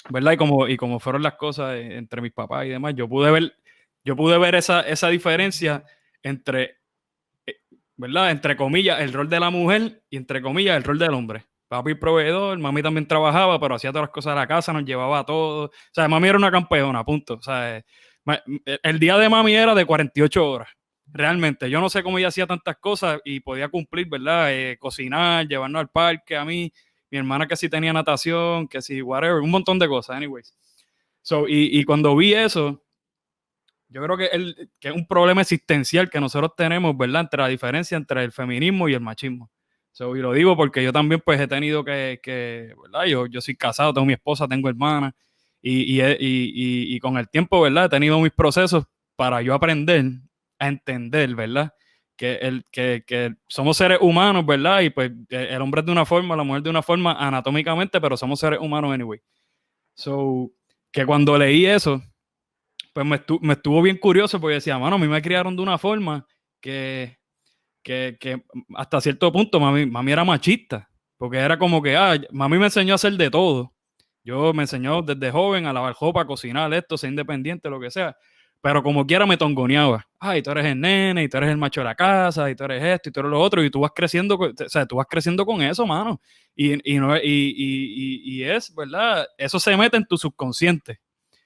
¿verdad? Y como fueron las cosas entre mis papás y demás, yo pude ver esa diferencia entre, ¿verdad? Entre comillas, el rol de la mujer y entre comillas, el rol del hombre. Papi proveedor, mami también trabajaba, pero hacía todas las cosas de la casa, nos llevaba a todo. O sea, mami era una campeona, punto. O sea, el día de mami era de 48 horas. Realmente, yo no sé cómo ella hacía tantas cosas y podía cumplir, ¿verdad? Cocinar, llevarnos al parque, a mí, mi hermana que sí tenía natación, que sí, whatever, un montón de cosas, anyways. Y cuando vi eso, yo creo que es un problema existencial que nosotros tenemos, ¿verdad? Entre la diferencia entre el feminismo y el machismo. Y lo digo porque yo también pues he tenido que ¿verdad? Yo soy casado, tengo mi esposa, tengo hermana y con el tiempo, ¿verdad? He tenido mis procesos para yo aprender a entender, ¿verdad? Que somos seres humanos, ¿verdad? Y pues el hombre es de una forma, la mujer de una forma anatómicamente, pero somos seres humanos anyway. Que cuando leí eso, pues me estuvo bien curioso porque decía, mano, a mí me criaron de una forma que hasta cierto punto mami era machista, porque era como que, mami me enseñó a hacer de todo. Me enseñó desde joven a lavar ropa, a cocinar esto, ser independiente, lo que sea. Pero como quiera me tongoneaba. Y tú eres el nene, y tú eres el macho de la casa, y tú eres esto, y tú eres lo otro, y tú vas creciendo, o sea, tú vas creciendo con eso, mano. Y es, ¿verdad? Eso se mete en tu subconsciente.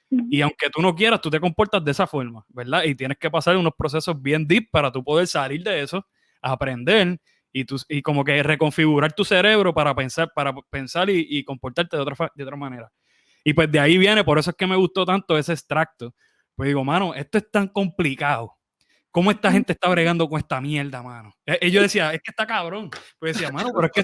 Y aunque tú no quieras, tú te comportas de esa forma, ¿verdad? Y tienes que pasar unos procesos bien deep para tú poder salir de eso, aprender y como que reconfigurar tu cerebro para pensar y comportarte de otra manera. Y pues de ahí viene, por eso es que me gustó tanto ese extracto. Pues digo, mano, esto es tan complicado. ¿Cómo esta gente está bregando con esta mierda, mano? Y yo decía, es que está cabrón. Pues decía, mano, pero es que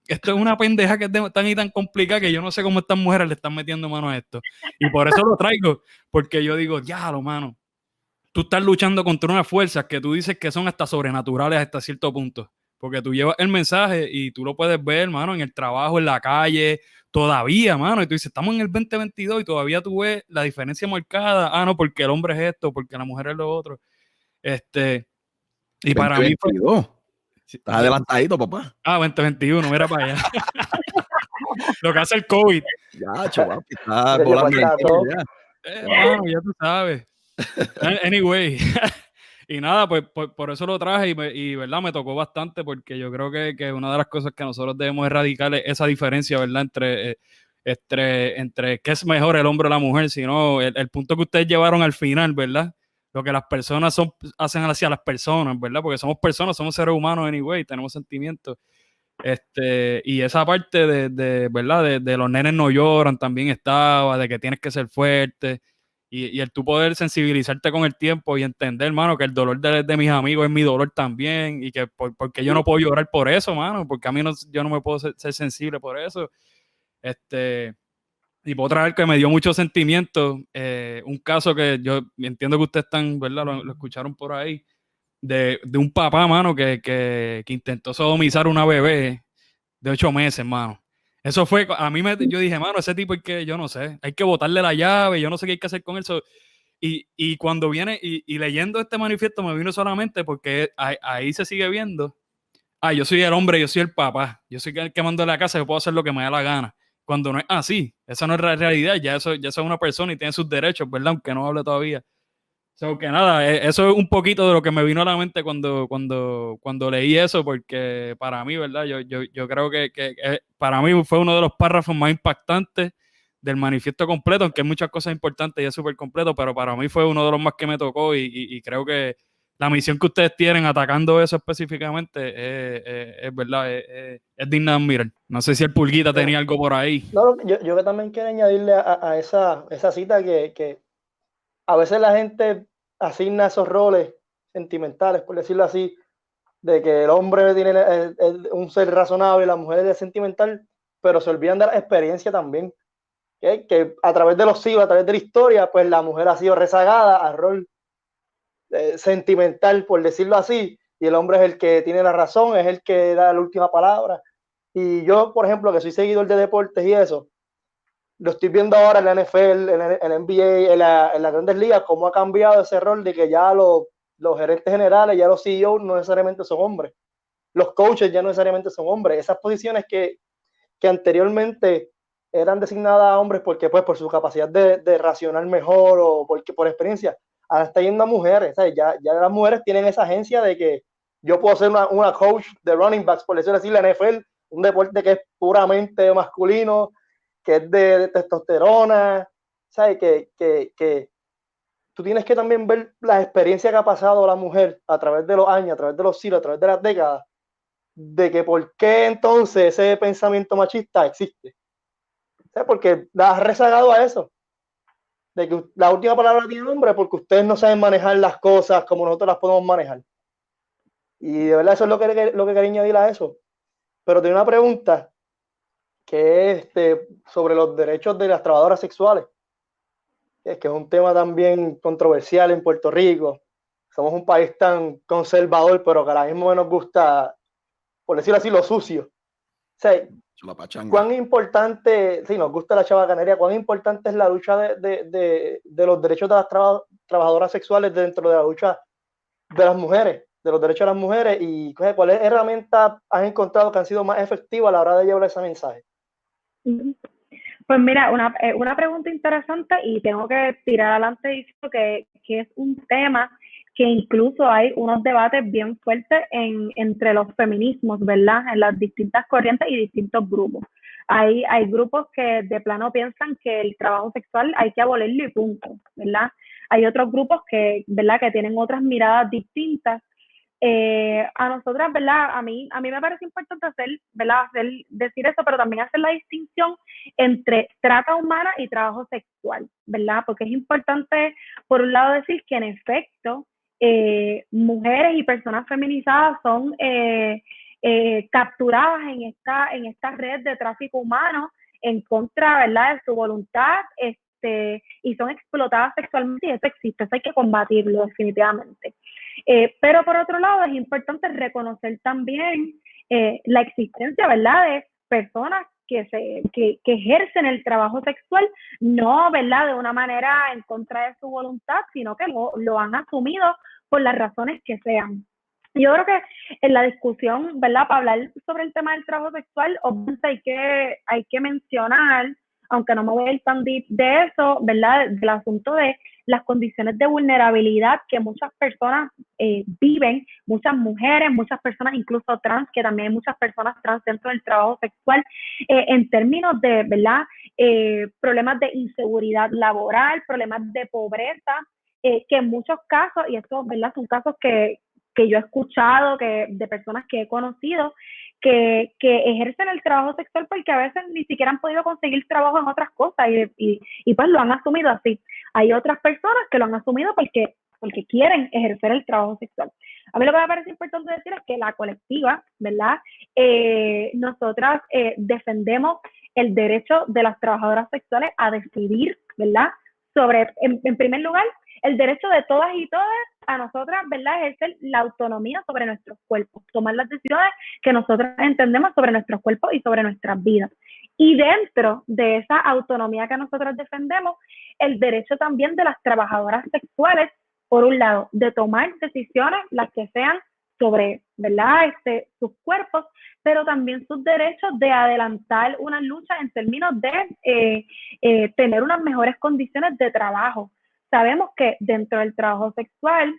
esto es una pendeja que es tan y tan complicada que yo no sé cómo estas mujeres le están metiendo mano a esto. Y por eso lo traigo, porque yo digo, ya lo mano, tú estás luchando contra unas fuerzas que tú dices que son hasta sobrenaturales hasta cierto punto. Porque tú llevas el mensaje y tú lo puedes ver, hermano, en el trabajo, en la calle, todavía, mano, y tú dices, estamos en el 2022 y todavía tú ves la diferencia marcada, no, porque el hombre es esto, porque la mujer es lo otro, y para mí fue... 2022. Estás adelantadito, papá. 2021, mira para allá. Lo que hace el COVID. Ya, chaval, está Le volando el falta tiempo todo. ya. Mano, ya tú sabes. Anyway, y nada, pues por eso lo traje y verdad, me tocó bastante porque yo creo que una de las cosas que nosotros debemos erradicar es esa diferencia, ¿verdad? Entre qué es mejor el hombre o la mujer, sino el punto que ustedes llevaron al final, ¿verdad? Lo que las personas hacen hacia las personas, ¿verdad? Porque somos personas, somos seres humanos anyway, tenemos sentimientos. Y esa parte ¿verdad? De los nenes no lloran también estaba, de que tienes que ser fuerte y el tú poder sensibilizarte con el tiempo y entender, mano, que el dolor de mis amigos es mi dolor también y que porque yo no puedo llorar por eso, mano, porque a mí yo no me puedo ser sensible por eso. Y por otra vez que me dio mucho sentimiento, un caso que yo entiendo que ustedes están, ¿verdad? Lo escucharon por ahí de un papá, mano, que intentó sodomizar una bebé de 8 meses, mano. Eso fue, yo dije, mano, ese tipo yo no sé, hay que botarle la llave, yo no sé qué hay que hacer con eso. Y cuando viene, y leyendo este manifiesto me vino solamente porque ahí se sigue viendo, yo soy el hombre, yo soy el papá, yo soy el que mando en la casa, yo puedo hacer lo que me da la gana. Cuando no es así, esa no es la realidad, ya eso es una persona y tiene sus derechos, ¿verdad? Aunque no hable todavía. So, que nada, eso es un poquito de lo que me vino a la mente cuando leí eso, porque para mí, ¿verdad? Yo creo que para mí fue uno de los párrafos más impactantes del manifiesto completo, aunque hay muchas cosas importantes y es súper completo, pero para mí fue uno de los más que me tocó y creo que la misión que ustedes tienen atacando eso específicamente es verdad, es digna de admirar. No sé si el Pulguita tenía algo por ahí. No, yo que también quiero añadirle a esa cita que a veces la gente asigna esos roles sentimentales, por decirlo así, de que el hombre tiene un ser razonable y la mujer es sentimental, pero se olvidan de la experiencia también. Que a través de los siglos, a través de la historia, pues la mujer ha sido rezagada al rol sentimental, por decirlo así, y el hombre es el que tiene la razón, es el que da la última palabra. Y yo, por ejemplo, que soy seguidor de deportes y eso, lo estoy viendo ahora en la NFL, en el NBA, en las grandes ligas, cómo ha cambiado ese rol de que ya los gerentes generales, ya los CEOs no necesariamente son hombres. Los coaches ya no necesariamente son hombres. Esas posiciones que anteriormente eran designadas a hombres porque pues por su capacidad de racionar mejor o porque por experiencia, ahora está yendo a mujeres. ¿Sabes? Ya las mujeres tienen esa agencia de que yo puedo ser una coach de running backs, por decirlo así, la NFL, un deporte que es puramente masculino, que es de testosterona, ¿sabes? Que tú tienes que también ver la experiencia que ha pasado la mujer a través de los años, a través de los siglos, a través de las décadas, de que por qué entonces ese pensamiento machista existe. ¿Sabes? Porque la has rezagado a eso, de que la última palabra tiene el hombre porque ustedes no saben manejar las cosas como nosotros las podemos manejar. Y de verdad eso es lo que quería añadir a eso. Pero tengo una pregunta que es sobre los derechos de las trabajadoras sexuales, que es un tema también controversial en Puerto Rico. Somos un país tan conservador, pero que ahora mismo nos gusta, por decirlo así, lo sucio. O sea, cuán importante, sí, nos gusta la chabacanería, cuán importante es la lucha de los derechos de las trabajadoras sexuales dentro de la lucha de las mujeres, de los derechos de las mujeres, y cuáles herramientas has encontrado que han sido más efectivas a la hora de llevar ese mensaje. Pues mira, una pregunta interesante y tengo que tirar adelante diciendo que es un tema que incluso hay unos debates bien fuertes entre los feminismos, ¿verdad? En las distintas corrientes y distintos grupos. Hay grupos que de plano piensan que el trabajo sexual hay que abolirlo y punto, ¿verdad? Hay otros grupos que, ¿verdad? Que tienen otras miradas distintas. A nosotras, ¿verdad? A mí me parece importante decir eso, pero también hacer la distinción entre trata humana y trabajo sexual, ¿verdad? Porque es importante, por un lado, decir que en efecto, mujeres y personas feminizadas son capturadas en esta red de tráfico humano en contra, ¿verdad?, de su voluntad, y son explotadas sexualmente, y eso existe, eso hay que combatirlo definitivamente. Pero por otro lado es importante reconocer también la existencia, ¿verdad?, de personas que ejercen el trabajo sexual, no, ¿verdad?, de una manera en contra de su voluntad, sino que lo han asumido por las razones que sean. Yo creo que en la discusión, ¿verdad?, para hablar sobre el tema del trabajo sexual, obviamente hay que mencionar, aunque no me voy a ir tan deep de eso, ¿verdad?, del asunto de las condiciones de vulnerabilidad que muchas personas viven, muchas mujeres, muchas personas incluso trans, que también hay muchas personas trans dentro del trabajo sexual, en términos de, ¿verdad?, problemas de inseguridad laboral, problemas de pobreza, que en muchos casos, y estos, ¿verdad?, son casos que yo he escuchado, de personas que he conocido, que ejercen el trabajo sexual porque a veces ni siquiera han podido conseguir trabajo en otras cosas y pues lo han asumido así. Hay otras personas que lo han asumido porque quieren ejercer el trabajo sexual. A mí lo que me parece importante decir es que la colectiva, ¿verdad?, nosotras defendemos el derecho de las trabajadoras sexuales a decidir, ¿verdad?, sobre, en primer lugar, el derecho de todas y todas a nosotras, ¿verdad?, ejercer la autonomía sobre nuestros cuerpos, tomar las decisiones que nosotras entendemos sobre nuestros cuerpos y sobre nuestras vidas. Y dentro de esa autonomía que nosotros defendemos, el derecho también de las trabajadoras sexuales, por un lado, de tomar decisiones, las que sean sobre, ¿verdad?, sus cuerpos, pero también sus derechos de adelantar una lucha en términos de tener unas mejores condiciones de trabajo. Sabemos que dentro del trabajo sexual,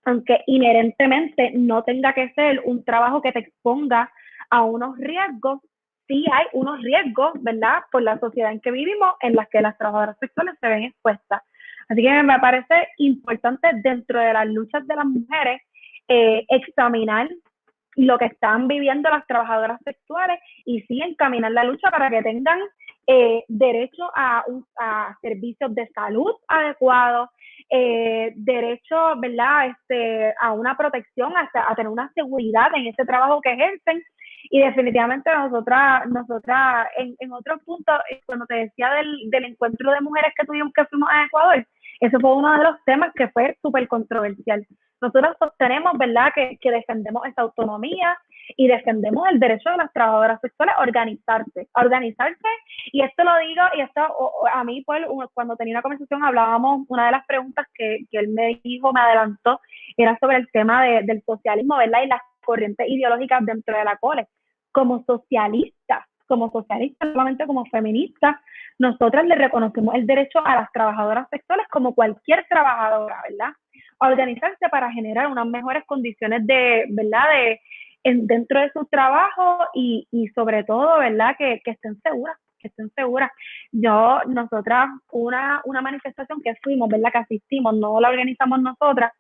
aunque inherentemente no tenga que ser un trabajo que te exponga a unos riesgos, sí hay unos riesgos, ¿verdad?, por la sociedad en que vivimos, en las que las trabajadoras sexuales se ven expuestas. Así que me parece importante dentro de las luchas de las mujeres examinar lo que están viviendo las trabajadoras sexuales y sí encaminar la lucha para que tengan derecho a servicios de salud adecuados, derecho, ¿verdad?, a una protección, a tener una seguridad en ese trabajo que ejercen. Y definitivamente nosotras en otro punto, cuando te decía del encuentro de mujeres que tuvimos, que fuimos a Ecuador, eso fue uno de los temas que fue súper controversial. Nosotros sostenemos, ¿verdad?, que defendemos esa autonomía y defendemos el derecho de las trabajadoras sexuales a organizarse, y esto lo digo, y esto a mí, pues, cuando tenía una conversación hablábamos, una de las preguntas que él me dijo, me adelantó, era sobre el tema del socialismo, ¿verdad?, y las corrientes ideológicas dentro de la COLE. Como socialistas, solamente como feministas, nosotras le reconocemos el derecho a las trabajadoras sexuales como cualquier trabajadora, ¿verdad?, a organizarse para generar unas mejores condiciones de, ¿verdad?, dentro de su trabajo y sobre todo, ¿verdad?, que estén seguras. Nosotras, una manifestación que fuimos, ¿verdad?, que asistimos, no la organizamos nosotras,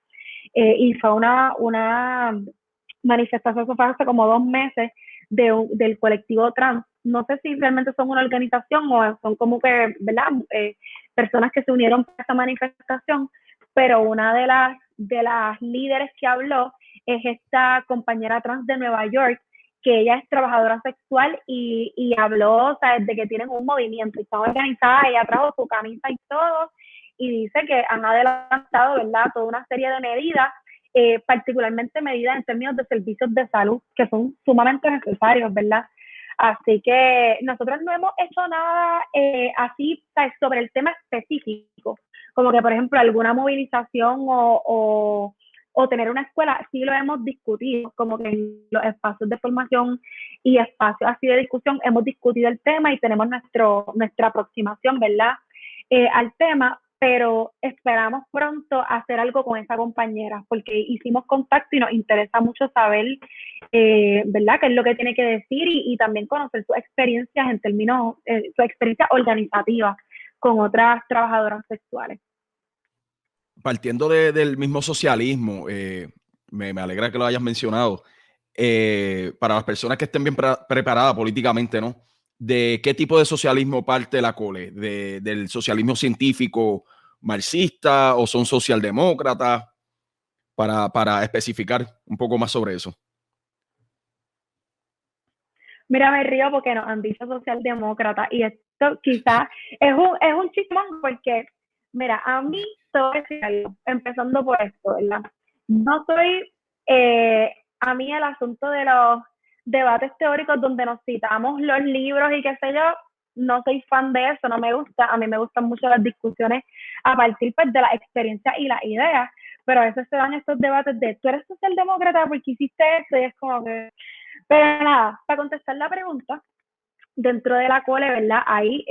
y fue una manifestación que fue hace como 2 meses del colectivo trans. No sé si realmente son una organización o son como que, ¿verdad?, personas que se unieron para esa manifestación, pero una de las líderes que habló es esta compañera trans de Nueva York, que ella es trabajadora sexual y habló, o sea, de que tienen un movimiento y están organizadas, ella trajo su camisa y todo, y dice que han adelantado, ¿verdad?, toda una serie de medidas, particularmente medidas en términos de servicios de salud, que son sumamente necesarios, ¿verdad? Así que nosotros no hemos hecho nada así, ¿sabes?, sobre el tema específico, como que, por ejemplo, alguna movilización o tener una escuela, sí lo hemos discutido, como que en los espacios de formación y espacios así de discusión hemos discutido el tema y tenemos nuestra aproximación, ¿verdad?, al tema, pero esperamos pronto hacer algo con esa compañera, porque hicimos contacto y nos interesa mucho saber, ¿verdad?, qué es lo que tiene que decir y también conocer sus experiencias en términos, su experiencia organizativa con otras trabajadoras sexuales. Partiendo del mismo socialismo, me alegra que lo hayas mencionado, para las personas que estén bien preparadas políticamente, ¿no? ¿De qué tipo de socialismo parte la COLE? ¿Del socialismo científico marxista o son socialdemócratas? Para especificar un poco más sobre eso. Mira, me río porque nos han dicho socialdemócrata y esto quizás es un chismón porque, mira, a mí, te voy a decir algo, empezando por esto, ¿verdad? No soy, a mí el asunto de debates teóricos donde nos citamos los libros y qué sé yo, no soy fan de eso, no me gusta. A mí me gustan mucho las discusiones a partir pues, de la experiencia y las ideas, pero a veces se dan estos debates de tú eres socialdemócrata porque hiciste esto y es como que... Pero nada, para contestar la pregunta, dentro de la cole, ¿verdad? Hay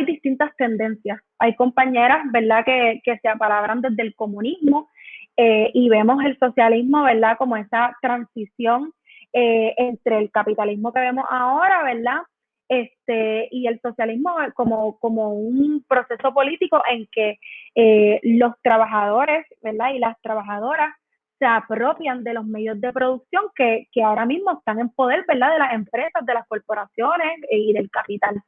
distintas tendencias. Hay compañeras, ¿verdad? Que se apalabran desde el comunismo y vemos el socialismo, ¿verdad? Como esa transición entre el capitalismo que vemos ahora, ¿verdad? Y el socialismo como un proceso político en que los trabajadores, ¿verdad? Y las trabajadoras se apropian de los medios de producción que ahora mismo están en poder, ¿verdad? De las empresas, de las corporaciones y del capital.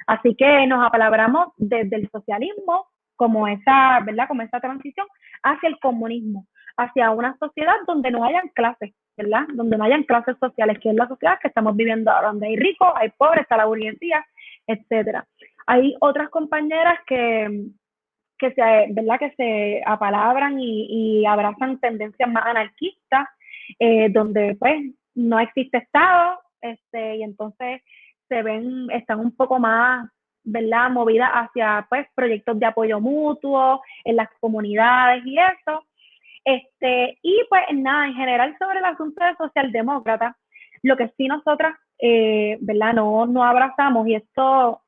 Así que nos apalabramos desde el socialismo como esa, ¿verdad? Como esa transición hacia el comunismo, hacia una sociedad donde no hayan clases, ¿verdad? Donde no hayan clases sociales, que es la sociedad que estamos viviendo ahora, donde hay ricos, hay pobres, está la burguesía, etcétera. Hay otras compañeras ¿verdad? Que se apalabran y abrazan tendencias más anarquistas, donde pues no existe Estado, y entonces están un poco más, ¿verdad? Movidas hacia pues proyectos de apoyo mutuo en las comunidades y eso. Y pues nada, en general sobre el asunto de socialdemócrata, lo que sí nosotras, ¿verdad? No abrazamos, y esto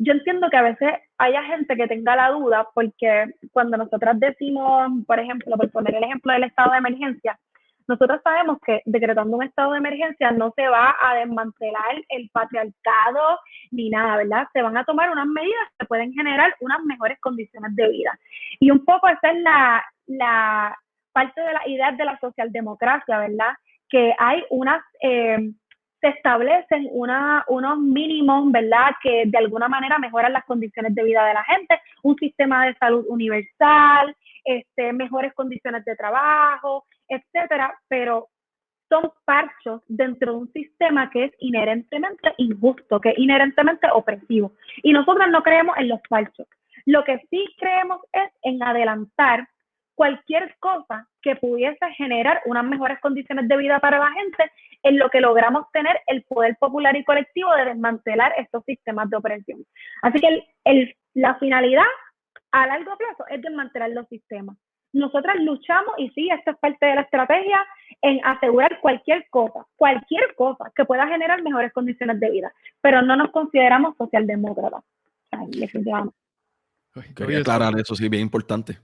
yo entiendo que a veces haya gente que tenga la duda, porque cuando nosotras decimos, por ejemplo, por poner el ejemplo del estado de emergencia, nosotros sabemos que decretando un estado de emergencia no se va a desmantelar el patriarcado ni nada, ¿verdad? Se van a tomar unas medidas que pueden generar unas mejores condiciones de vida. Y un poco esa es la parte de las ideas de la socialdemocracia, ¿verdad? Que hay se establecen unos mínimos, ¿verdad? Que de alguna manera mejoran las condiciones de vida de la gente, un sistema de salud universal, mejores condiciones de trabajo, etcétera, pero son parchos dentro de un sistema que es inherentemente injusto, que es inherentemente opresivo. Y nosotros no creemos en los parchos. Lo que sí creemos es en adelantar cualquier cosa que pudiese generar unas mejores condiciones de vida para la gente, en lo que logramos tener el poder popular y colectivo de desmantelar estos sistemas de opresión. Así que la finalidad a largo plazo es desmantelar los sistemas. Nosotras luchamos, y sí, esta es parte de la estrategia, en asegurar cualquier cosa que pueda generar mejores condiciones de vida, pero no nos consideramos socialdemócratas. Quería aclarar eso, sí, bien importante.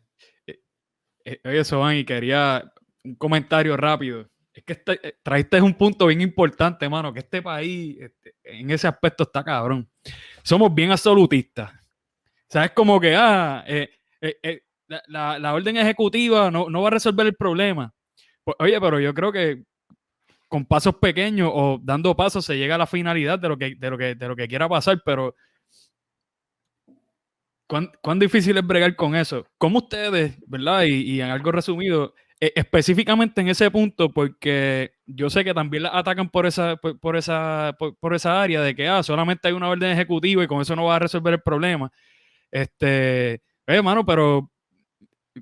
Oye, Soban, y quería un comentario rápido. Es que trajiste un punto bien importante, mano, que este país en ese aspecto está cabrón. Somos bien absolutistas. O sea, es como que la orden ejecutiva no va a resolver el problema. Pues, oye, pero yo creo que con pasos pequeños o dando pasos se llega a la finalidad de lo que quiera pasar, pero ¿cuán difícil es bregar con eso? ¿Cómo ustedes, verdad? Y en algo resumido, específicamente en ese punto, porque yo sé que también la atacan por esa área de que solamente hay una orden ejecutiva y con eso no va a resolver el problema. Mano, pero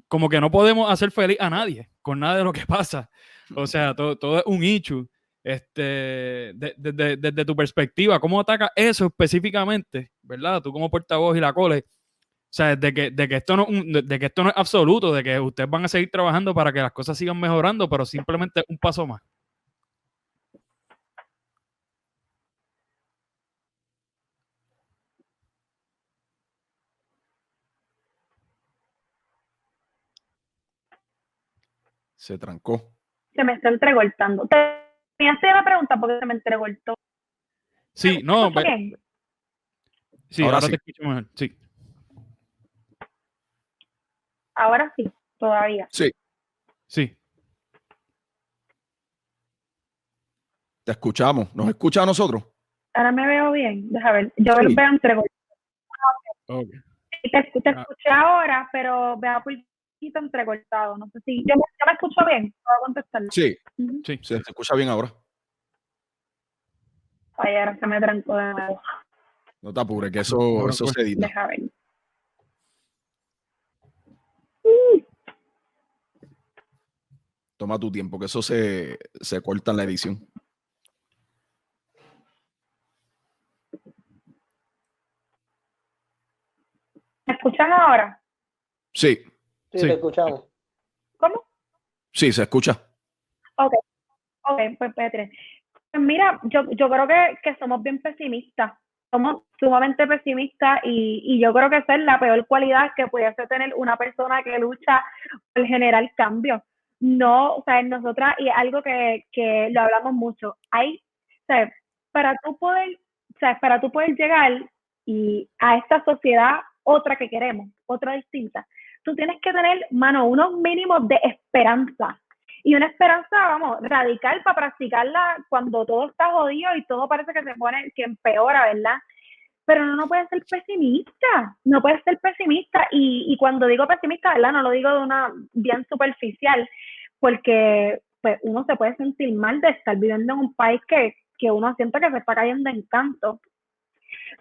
como que no podemos hacer feliz a nadie con nada de lo que pasa. O sea, todo es un issue. Desde tu perspectiva, ¿cómo atacas eso específicamente? ¿Verdad? Tú como portavoz y la Cole. O sea, de que esto no es absoluto, de que ustedes van a seguir trabajando para que las cosas sigan mejorando, pero simplemente un paso más. Se trancó. Se me está entrecortando. Te hacía la pregunta porque se me entrecortó. Sí, no. Sí, ahora sí. te escucho mejor. Sí. Ahora sí, todavía. Sí. Sí. Te escuchamos. ¿Nos escucha a nosotros? Ahora me veo bien. Deja ver. Yo Sí. veo entrecortado. Okay. Te escuché ahora, pero veo un poquito entrecortado. No sé si yo me escucho bien. ¿Puedo contestarlo? Sí. Sí. Se escucha bien ahora. Ay, ahora se me trancó de nuevo. No te apures, que eso se edita. Deja ver. Toma tu tiempo, que eso se corta en la edición. escuchan ahora? Sí, Sí, Sí. te escuchamos. ¿Cómo? sí, se escucha. Ok, pues Petre. Pues mira, yo creo que somos bien pesimistas, somos sumamente pesimistas y yo creo que esa es la peor cualidad que pudiese tener una persona que lucha por generar cambio. No, o sea, en nosotras, y algo que lo hablamos mucho, o sea, para tú poder, o sea, para tú poder llegar y a esta sociedad, otra que queremos, otra distinta, tú tienes que tener, mano, unos mínimos de esperanza y una esperanza, vamos, radical para practicarla cuando todo está jodido y todo parece que se pone, que empeora, ¿verdad? Pero no puedes ser pesimista, no puedes ser pesimista. Y cuando digo pesimista, ¿verdad? No lo digo de una bien superficial, porque pues uno se puede sentir mal de estar viviendo en un país que uno siente que se está cayendo en canto.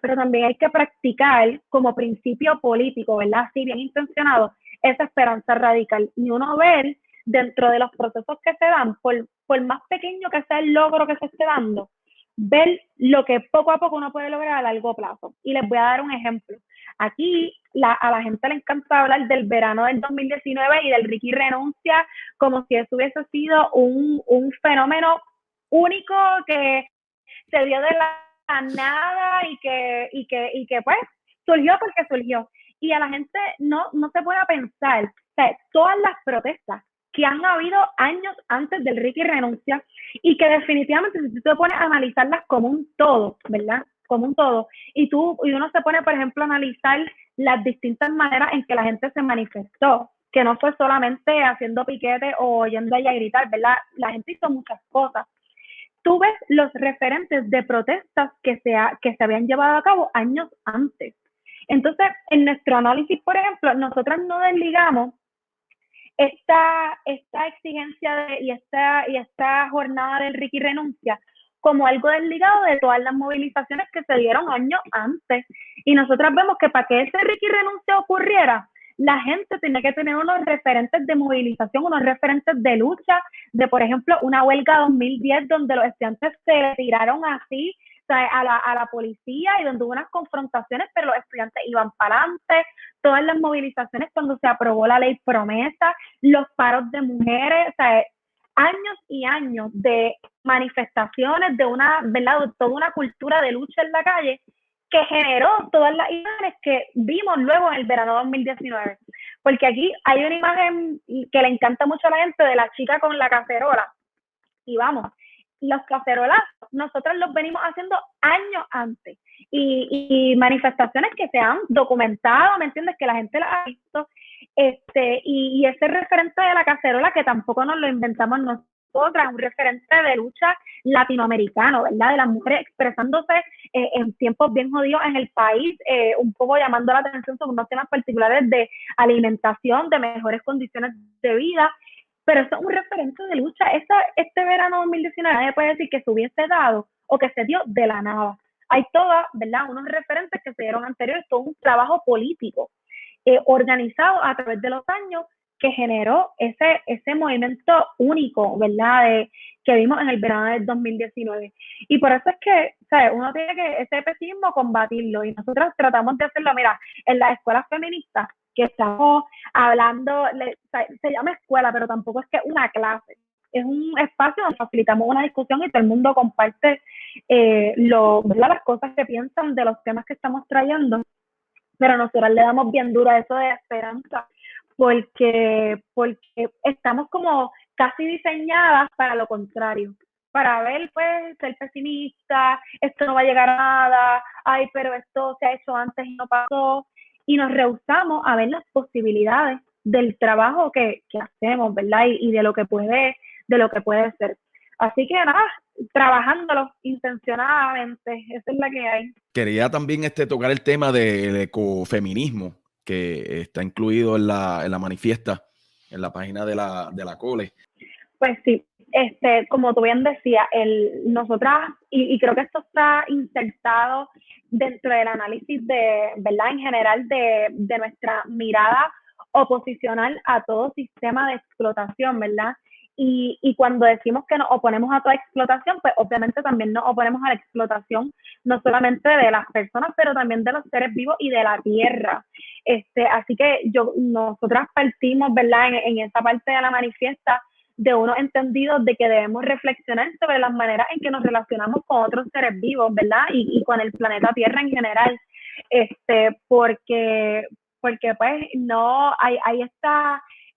Pero también hay que practicar como principio político, ¿verdad? Así bien intencionado, esa esperanza radical. Y uno ver dentro de los procesos que se dan, por más pequeño que sea el logro que se esté dando, ver lo que poco a poco uno puede lograr a largo plazo. Y les voy a dar un ejemplo. Aquí a la gente le encanta hablar del verano del 2019 y del Ricky renuncia como si eso hubiese sido un fenómeno único que se dio de la nada y que pues surgió porque surgió. Y a la gente no se puede pensar, o sea, todas las protestas que han habido años antes del Ricky renuncia y que definitivamente si tú te pones a analizarlas como un todo, ¿verdad? Como un todo. Y uno se pone, por ejemplo, a analizar las distintas maneras en que la gente se manifestó, que no fue solamente haciendo piquete o yendo allá a gritar, ¿verdad? La gente hizo muchas cosas. Tú ves los referentes de protestas que se habían llevado a cabo años antes. Entonces, en nuestro análisis, por ejemplo, nosotros no desligamos esta exigencia y esta jornada del Ricky renuncia como algo desligado de todas las movilizaciones que se dieron años antes. Y nosotros vemos que para que ese Ricky renuncia ocurriera, la gente tenía que tener unos referentes de movilización, unos referentes de lucha, de por ejemplo una huelga 2010 donde los estudiantes se tiraron así, o sea, a la policía y donde hubo unas confrontaciones, pero los estudiantes iban para adelante, todas las movilizaciones cuando se aprobó la ley promesa, los paros de mujeres, o sea, años y años de manifestaciones, de una, ¿verdad? Toda una cultura de lucha en la calle que generó todas las imágenes que vimos luego en el verano 2019. Porque aquí hay una imagen que le encanta mucho a la gente de la chica con la cacerola. Y vamos, los cacerolazos nosotros los venimos haciendo años antes. Y manifestaciones que se han documentado, ¿me entiendes? Que la gente las ha visto. Y ese referente de la cacerola que tampoco nos lo inventamos nosotras, un referente de lucha latinoamericano, ¿verdad? De las mujeres expresándose en tiempos bien jodidos en el país, un poco llamando la atención sobre unos temas particulares de alimentación, de mejores condiciones de vida, pero eso es un referente de lucha. Este verano 2019 nadie puede decir que se hubiese dado o que se dio de la nada. Hay todas, ¿verdad? Unos referentes que se dieron anteriores, todo un trabajo político organizado a través de los años que generó ese movimiento único, ¿verdad? Que vimos en el verano del 2019. Y por eso es que, ¿sabes? Uno tiene que ese pesimismo combatirlo y nosotros tratamos de hacerlo, mira, en las escuelas feministas que estamos hablando, se llama escuela, pero tampoco es que es una clase. Es un espacio donde facilitamos una discusión y todo el mundo comparte ¿verdad? Las cosas que piensan de los temas que estamos trayendo, pero nosotros le damos bien duro a eso de esperanza, porque estamos como casi diseñadas para lo contrario, para ver, pues, ser pesimista, esto no va a llegar a nada, ay, pero esto se ha hecho antes y no pasó, y nos rehusamos a ver las posibilidades del trabajo que hacemos, ¿verdad? Y de lo que puede ser. Así que nada, trabajándolo intencionadamente, esa es la que hay. Quería también tocar el tema del ecofeminismo que está incluido en la manifiesta, en la página de la Cole. Pues sí, como tú bien decías, nosotras, y creo que esto está insertado dentro del análisis ¿verdad? En general de nuestra mirada oposicional a todo sistema de explotación, ¿verdad? Y cuando decimos que nos oponemos a toda explotación, pues obviamente también nos oponemos a la explotación no solamente de las personas, pero también de los seres vivos y de la tierra. Así que nosotras partimos, ¿verdad?, en esa parte de la manifiesta de unos entendidos de que debemos reflexionar sobre las maneras en que nos relacionamos con otros seres vivos, ¿verdad? Y con el planeta Tierra en general. Porque pues no hay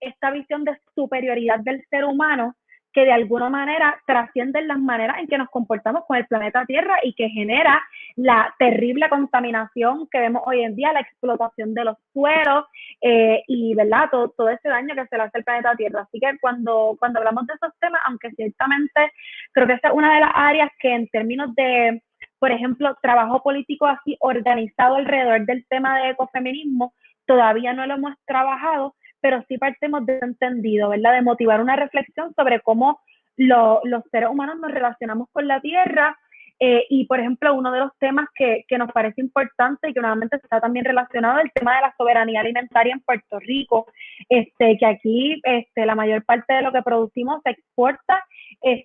esta visión de superioridad del ser humano que de alguna manera trasciende las maneras en que nos comportamos con el planeta Tierra y que genera la terrible contaminación que vemos hoy en día, la explotación de los suelos y, ¿verdad?, todo ese daño que se le hace al planeta Tierra. Así que cuando hablamos de esos temas, aunque ciertamente creo que esa es una de las áreas que en términos de, por ejemplo, trabajo político así organizado alrededor del tema de ecofeminismo, todavía no lo hemos trabajado, pero sí partimos de entendido, ¿verdad?, de motivar una reflexión sobre cómo los seres humanos nos relacionamos con la Tierra. Y, por ejemplo, uno de los temas que nos parece importante y que nuevamente está también relacionado, el tema de la soberanía alimentaria en Puerto Rico, que aquí la mayor parte de lo que producimos se exporta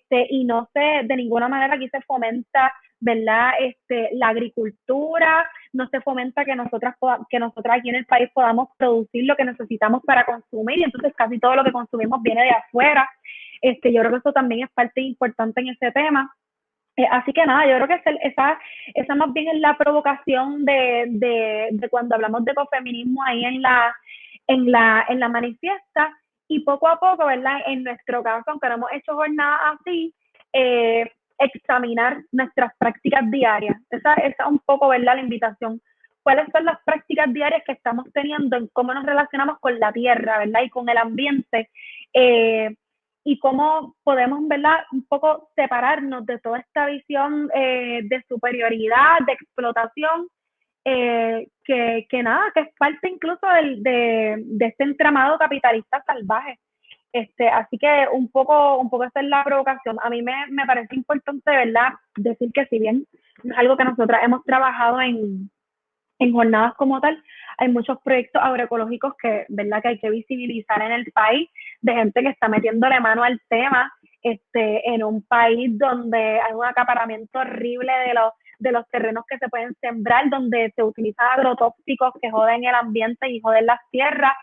y no de ninguna manera aquí se fomenta, ¿verdad?, la agricultura, no se fomenta que nosotras aquí en el país podamos producir lo que necesitamos para consumir, y entonces casi todo lo que consumimos viene de afuera. Yo creo que eso también es parte importante en ese tema. Así que nada, yo creo que esa más bien es la provocación de cuando hablamos de ecofeminismo ahí en la manifiesta, y poco a poco, ¿verdad?, en nuestro caso, aunque no hemos hecho jornadas así, examinar nuestras prácticas diarias. Esa es un poco, ¿verdad?, la invitación. ¿Cuáles son las prácticas diarias que estamos teniendo en cómo nos relacionamos con la tierra, ¿verdad?, y con el ambiente? Y cómo podemos, ¿verdad?, un poco separarnos de toda esta visión de superioridad, de explotación, que es parte incluso de este entramado capitalista salvaje. Así que un poco esa es la provocación. A mí me parece importante, ¿verdad?, decir que si bien no es algo que nosotras hemos trabajado en jornadas como tal, hay muchos proyectos agroecológicos que, ¿verdad?, que hay que visibilizar en el país, de gente que está metiéndole mano al tema, en un país donde hay un acaparamiento horrible de los terrenos que se pueden sembrar, donde se utilizan agrotóxicos que joden el ambiente y joden las tierras.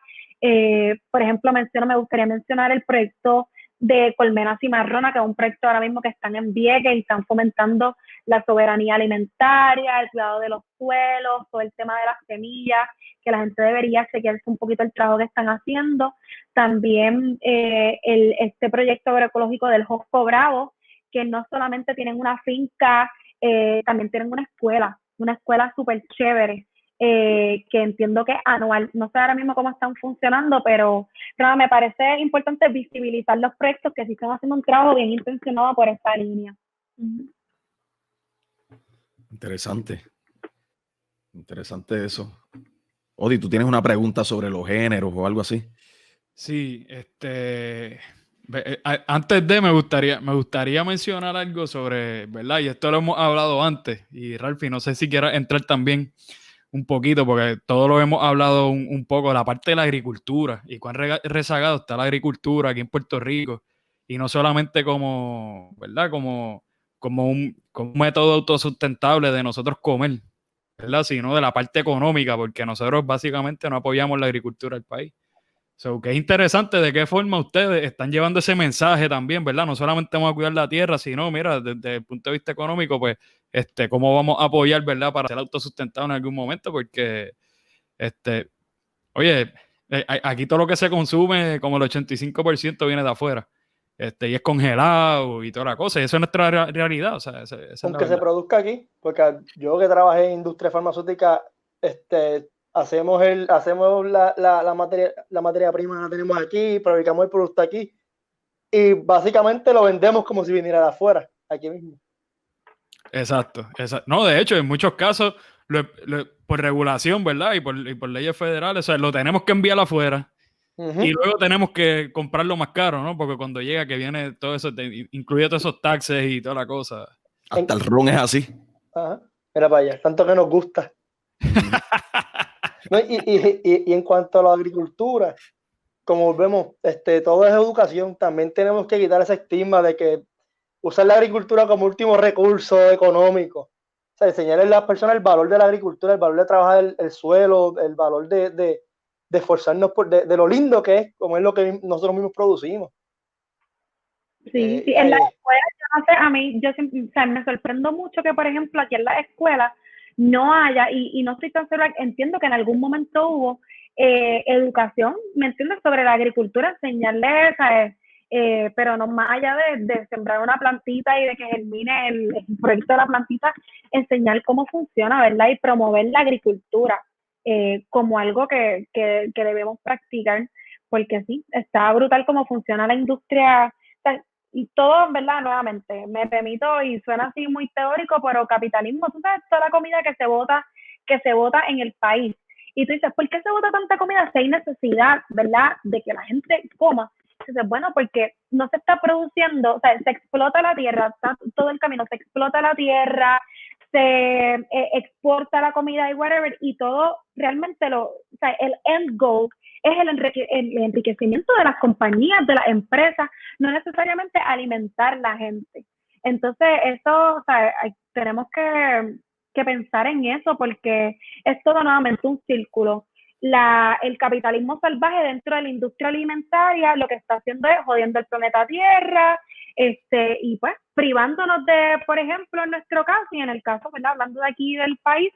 Por ejemplo, me gustaría mencionar el proyecto de Colmena Cimarrona, que es un proyecto ahora mismo que están en Vieques y están fomentando la soberanía alimentaria, el cuidado de los suelos, todo el tema de las semillas, que la gente debería chequearse un poquito el trabajo que están haciendo. También este proyecto agroecológico del Josco Bravo, que no solamente tienen una finca, también tienen una escuela súper chévere, que entiendo que es anual. No sé ahora mismo cómo están funcionando, pero me parece importante visibilizar los proyectos que sí están haciendo un trabajo bien intencionado por esta línea. Interesante eso. Odi, ¿tú tienes una pregunta sobre los géneros o algo así? Sí, antes de me gustaría mencionar algo sobre, ¿verdad? Y esto lo hemos hablado antes, y Ralfi, no sé si quieras entrar también un poquito, porque todo lo hemos hablado un poco, la parte de la agricultura y cuán rezagado está la agricultura aquí en Puerto Rico, y no solamente como, ¿verdad?, como un método autosustentable de nosotros comer, ¿verdad?, sino de la parte económica, porque nosotros básicamente no apoyamos la agricultura del país. So, que es interesante de qué forma ustedes están llevando ese mensaje también, ¿verdad? No solamente vamos a cuidar la tierra, sino, mira, desde el punto de vista económico, pues, cómo vamos a apoyar, ¿verdad?, para ser autosustentados en algún momento, porque, oye, aquí todo lo que se consume, como el 85% viene de afuera, y es congelado y toda la cosa, y eso es nuestra realidad, o sea, esa aunque es se produzca aquí, porque yo que trabajé en industria farmacéutica, hacemos la materia prima la tenemos aquí, fabricamos el producto aquí y básicamente lo vendemos como si viniera de afuera, aquí mismo. Exacto. No, de hecho, en muchos casos, por regulación, ¿verdad? Y por leyes federales, o sea, lo tenemos que enviar afuera. Y luego tenemos que comprarlo más caro, ¿no? Porque cuando llega que viene todo eso, incluye todos esos taxes y toda la cosa. Hasta el ron es así. Ajá. Mira para allá, tanto que nos gusta. No, y en cuanto a la agricultura, como vemos, todo es educación. También tenemos que quitar ese estigma de que usar la agricultura como último recurso económico. O sea, enseñarle a las personas el valor de la agricultura, el valor de trabajar el suelo, el valor de esforzarnos de lo lindo que es, como es lo que nosotros mismos producimos. Sí, sí, en las escuelas, yo no sé, a mí, yo siempre, o sea, me sorprendo mucho que, por ejemplo, aquí en las escuelas no haya, y no estoy tan segura, entiendo que en algún momento hubo educación, ¿me entiendes?, sobre la agricultura, enseñarles, pero no más allá de sembrar una plantita y de que germine el proyecto de la plantita, enseñar cómo funciona, ¿verdad?, y promover la agricultura como algo que debemos practicar, porque sí, está brutal cómo funciona la industria. Y todo, ¿verdad? Nuevamente, me remito y suena así muy teórico, pero capitalismo, tú sabes, toda la comida que se bota en el país. Y tú dices, ¿por qué se bota tanta comida si hay necesidad, ¿verdad?, de que la gente coma? Entonces, bueno, porque no se está produciendo, o sea, se explota la tierra, todo el camino, se explota la tierra, se exporta la comida y whatever, y todo realmente o sea, el end goal es el enriquecimiento de las compañías, de las empresas, no necesariamente alimentar la gente. Entonces, eso, o sea, tenemos que pensar en eso porque es todo nuevamente un círculo. El capitalismo salvaje dentro de la industria alimentaria lo que está haciendo es jodiendo el planeta Tierra, y pues privándonos de, por ejemplo, en nuestro caso y en el caso, ¿verdad?, hablando de aquí del país,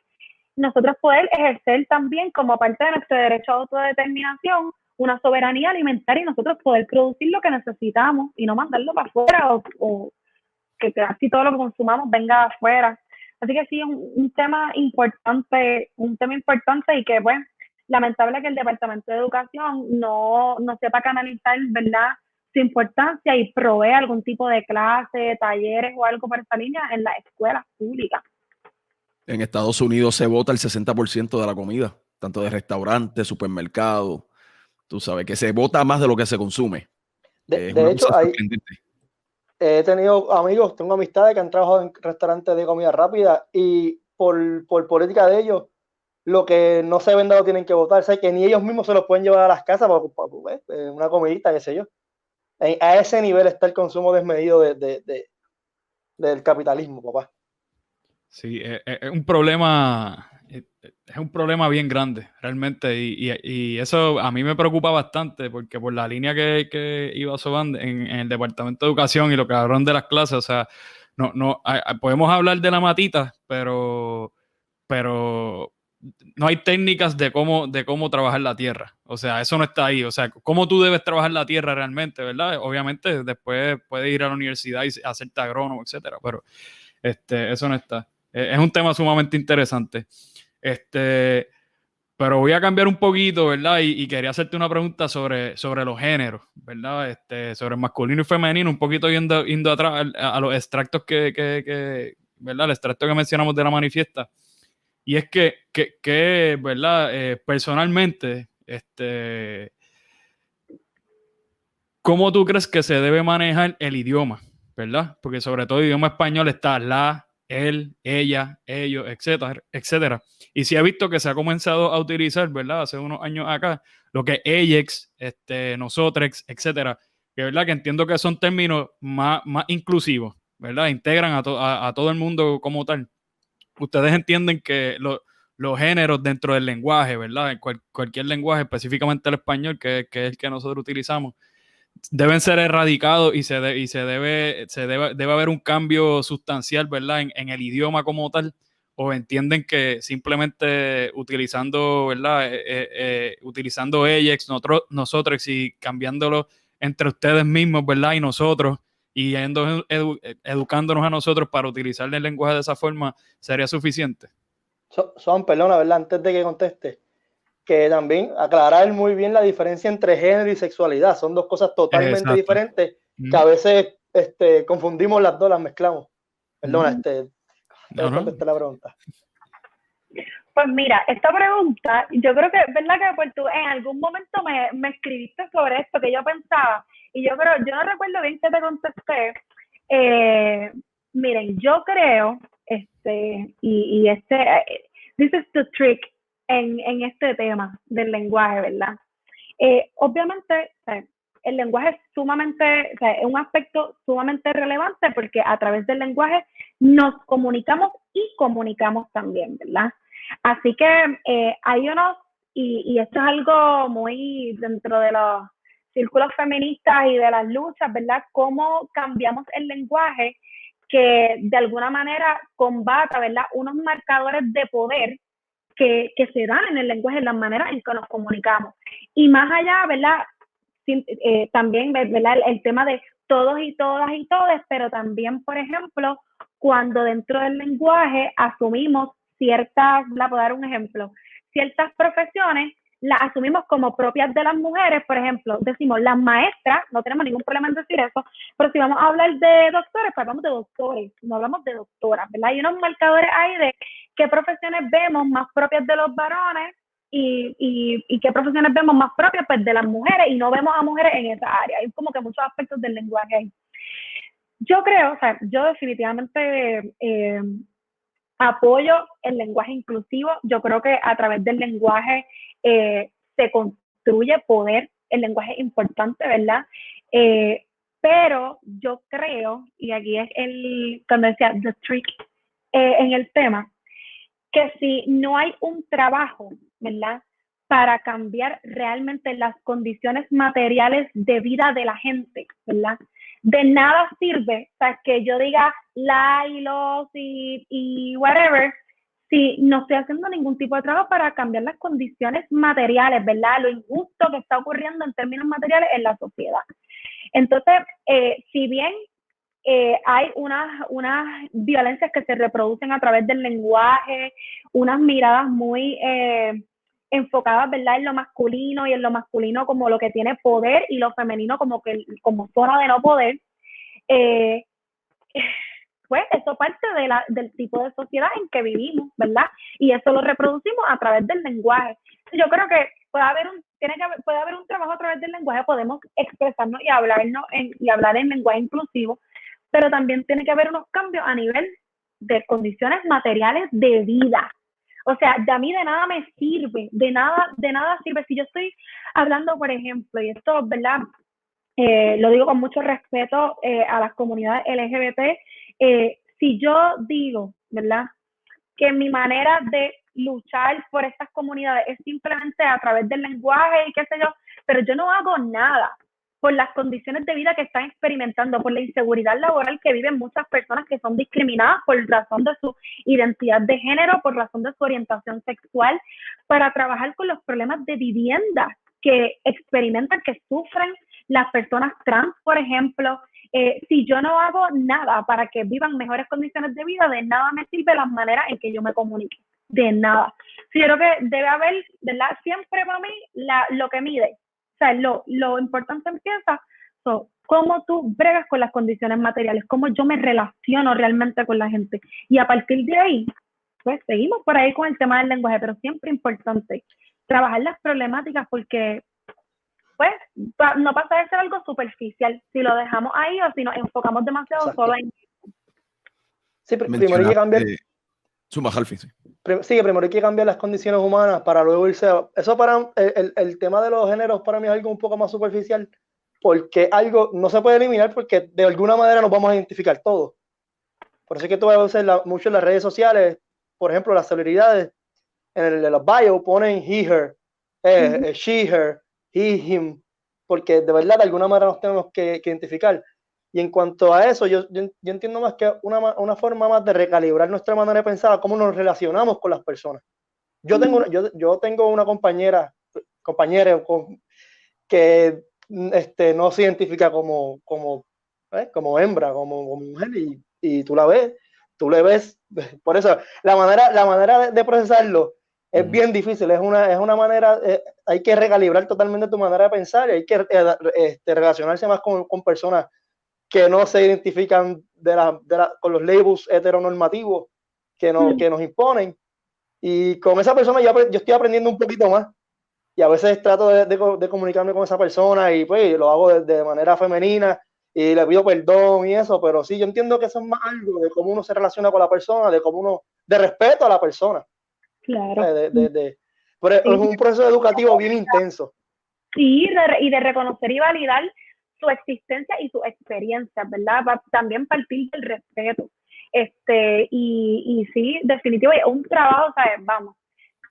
nosotros poder ejercer también como parte de nuestro derecho a autodeterminación una soberanía alimentaria y nosotros poder producir lo que necesitamos y no mandarlo para afuera o que casi todo lo que consumamos venga de afuera. Así que sí, un tema importante y que, bueno, lamentable que el Departamento de Educación no sepa canalizar, ¿verdad?, su importancia y provee algún tipo de clase, talleres o algo por esa línea en las escuelas públicas. En Estados Unidos se vota el 60% de la comida, tanto de restaurantes, supermercados. Tú sabes que se vota más de lo que se consume. Es De una hecho, cosa sorprendente. he tenido amigos, tengo amistades que han trabajado en restaurantes de comida rápida y por política de ellos, lo que no se venda lo tienen que votar. O sea, que ni ellos mismos se los pueden llevar a las casas para una comidita, qué sé yo. A ese nivel está el consumo desmedido del capitalismo, papá. Sí, es un problema, es un problema bien grande, realmente, y eso a mí me preocupa bastante, porque por la línea que iba Soban en el Departamento de Educación y lo que hablaron de las clases, o sea, podemos hablar de la matita, pero no hay técnicas de cómo trabajar la tierra, o sea, eso no está ahí, o sea, cómo tú debes trabajar la tierra realmente, ¿verdad? Obviamente después puedes ir a la universidad y hacerte agrónomo, etcétera, pero eso no está. Es un tema sumamente interesante. Pero voy a cambiar un poquito, ¿verdad? Y quería hacerte una pregunta sobre los géneros, ¿verdad? Sobre el masculino y femenino, un poquito yendo atrás a los extractos ¿verdad? El extracto que mencionamos de la manifiesta. Y es que ¿verdad? Personalmente, ¿cómo tú crees que se debe manejar el idioma? ¿Verdad? Porque sobre todo el idioma español está la, él, ella, ellos, etcétera, etcétera. Y sí he visto que se ha comenzado a utilizar, ¿verdad? Hace unos años acá, lo que es ellex, nosotrex, etcétera. Que verdad que entiendo que son términos más inclusivos, ¿verdad? Integran a todo el mundo como tal. Ustedes entienden que los géneros dentro del lenguaje, ¿verdad? En cualquier lenguaje, específicamente el español, que es el que nosotros utilizamos, deben ser erradicados y debe haber un cambio sustancial, ¿verdad? En el idioma como tal, o entienden que simplemente utilizando, ¿verdad? Utilizando Ajax, nosotros y cambiándolo entre ustedes mismos, ¿verdad? Y nosotros, y educándonos a nosotros para utilizar el lenguaje de esa forma, ¿sería suficiente? Perdona, ¿verdad? Antes de que conteste, que también aclarar muy bien la diferencia entre género y sexualidad. Son dos cosas totalmente Exacto. diferentes que a veces confundimos las dos, las mezclamos. Perdona, No. contesté la pregunta. Pues mira, esta pregunta, yo creo que es verdad que pues, tú en algún momento me escribiste sobre esto que yo pensaba, y yo no recuerdo bien que te contesté. Miren, yo creo, this is the trick en este tema del lenguaje, ¿verdad? Obviamente, o sea, el lenguaje es sumamente, o sea, es un aspecto sumamente relevante porque a través del lenguaje nos comunicamos y comunicamos también, ¿verdad? Así que hay unos, y esto es algo muy dentro de los círculos feministas y de las luchas, ¿verdad? Cómo cambiamos el lenguaje que de alguna manera combata, ¿verdad? Unos marcadores de poder que se dan en el lenguaje, en las maneras en que nos comunicamos. Y más allá, ¿verdad? También, ¿verdad? El tema de todos y todas y todes, pero también, por ejemplo, cuando dentro del lenguaje asumimos ciertas, ¿verdad? Puedo dar un ejemplo, ciertas profesiones las asumimos como propias de las mujeres, por ejemplo, decimos las maestras, no tenemos ningún problema en decir eso, pero si vamos a hablar de doctores, pues hablamos de doctores, no hablamos de doctoras, ¿verdad? Hay unos marcadores ahí de qué profesiones vemos más propias de los varones y qué profesiones vemos más propias pues, de las mujeres y no vemos a mujeres en esa área. Hay como que muchos aspectos del lenguaje ahí. Yo creo, o sea, yo definitivamente apoyo el lenguaje inclusivo. Yo creo que a través del lenguaje se construye poder. El lenguaje es importante, ¿verdad? Pero yo creo, y aquí es cuando decía the trick en el tema, que si no hay un trabajo, ¿verdad? Para cambiar realmente las condiciones materiales de vida de la gente, ¿verdad? De nada sirve, o sea, que yo diga la y los y whatever, si no estoy haciendo ningún tipo de trabajo para cambiar las condiciones materiales, ¿verdad? Lo injusto que está ocurriendo en términos materiales en la sociedad. Entonces, si bien hay unas violencias que se reproducen a través del lenguaje, unas miradas muy enfocadas, ¿verdad?, en lo masculino y en lo masculino como lo que tiene poder y lo femenino como zona de no poder. Pues eso parte del tipo de sociedad en que vivimos, ¿verdad? Y eso lo reproducimos a través del lenguaje. Yo creo que puede haber un trabajo a través del lenguaje, podemos expresarnos y hablar en lenguaje inclusivo, pero también tiene que haber unos cambios a nivel de condiciones materiales de vida. O sea, a mí de nada me sirve, de nada sirve. Si yo estoy hablando, por ejemplo, y esto, ¿verdad? Lo digo con mucho respeto a las comunidades LGBT, si yo digo, ¿verdad?, que mi manera de luchar por estas comunidades es simplemente a través del lenguaje y qué sé yo, pero yo no hago nada por las condiciones de vida que están experimentando, por la inseguridad laboral que viven muchas personas que son discriminadas por razón de su identidad de género, por razón de su orientación sexual, para trabajar con los problemas de vivienda que experimentan, que sufren las personas trans, por ejemplo. Si yo no hago nada para que vivan mejores condiciones de vida, de nada me sirve las maneras en que yo me comunique, de nada. Sí, yo creo que debe haber, ¿verdad?, siempre para mí lo que mide. O sea, lo importante empieza, cómo tú bregas con las condiciones materiales, cómo yo me relaciono realmente con la gente. Y a partir de ahí, pues seguimos por ahí con el tema del lenguaje, pero siempre importante trabajar las problemáticas porque pues no pasa de ser algo superficial si lo dejamos ahí o si nos enfocamos demasiado Exacto. solo en... Sí, primero hay que cambiar. Sí, primero hay que cambiar las condiciones humanas para luego irse a... Eso para el tema de los géneros para mí es algo un poco más superficial porque algo no se puede eliminar porque de alguna manera nos vamos a identificar todos. Por eso es que tú vas a ver mucho en las redes sociales, por ejemplo, las celebridades en los bios ponen he, her, she, her, he, him, porque de verdad de alguna manera nos tenemos que identificar. Y en cuanto a eso, yo entiendo más que una forma más de recalibrar nuestra manera de pensar a cómo nos relacionamos con las personas. Yo tengo una compañera que no se identifica como hembra, como mujer, y tú le ves. Por eso, la manera de procesarlo es bien difícil, es una manera, hay que recalibrar totalmente tu manera de pensar y hay que relacionarse más con personas que no se identifican con los labels heteronormativos que nos imponen. Y con esa persona yo estoy aprendiendo un poquito más y a veces trato de comunicarme con esa persona y pues lo hago de manera femenina y le pido perdón y eso, pero sí, yo entiendo que eso es más algo de cómo uno se relaciona con la persona, de respeto a la persona. Claro. Pero es un proceso educativo bien intenso. Sí, y de reconocer y validar su existencia y sus experiencias, ¿verdad? También partir del respeto. Y sí, definitivo, es un trabajo, ¿sabes? Vamos,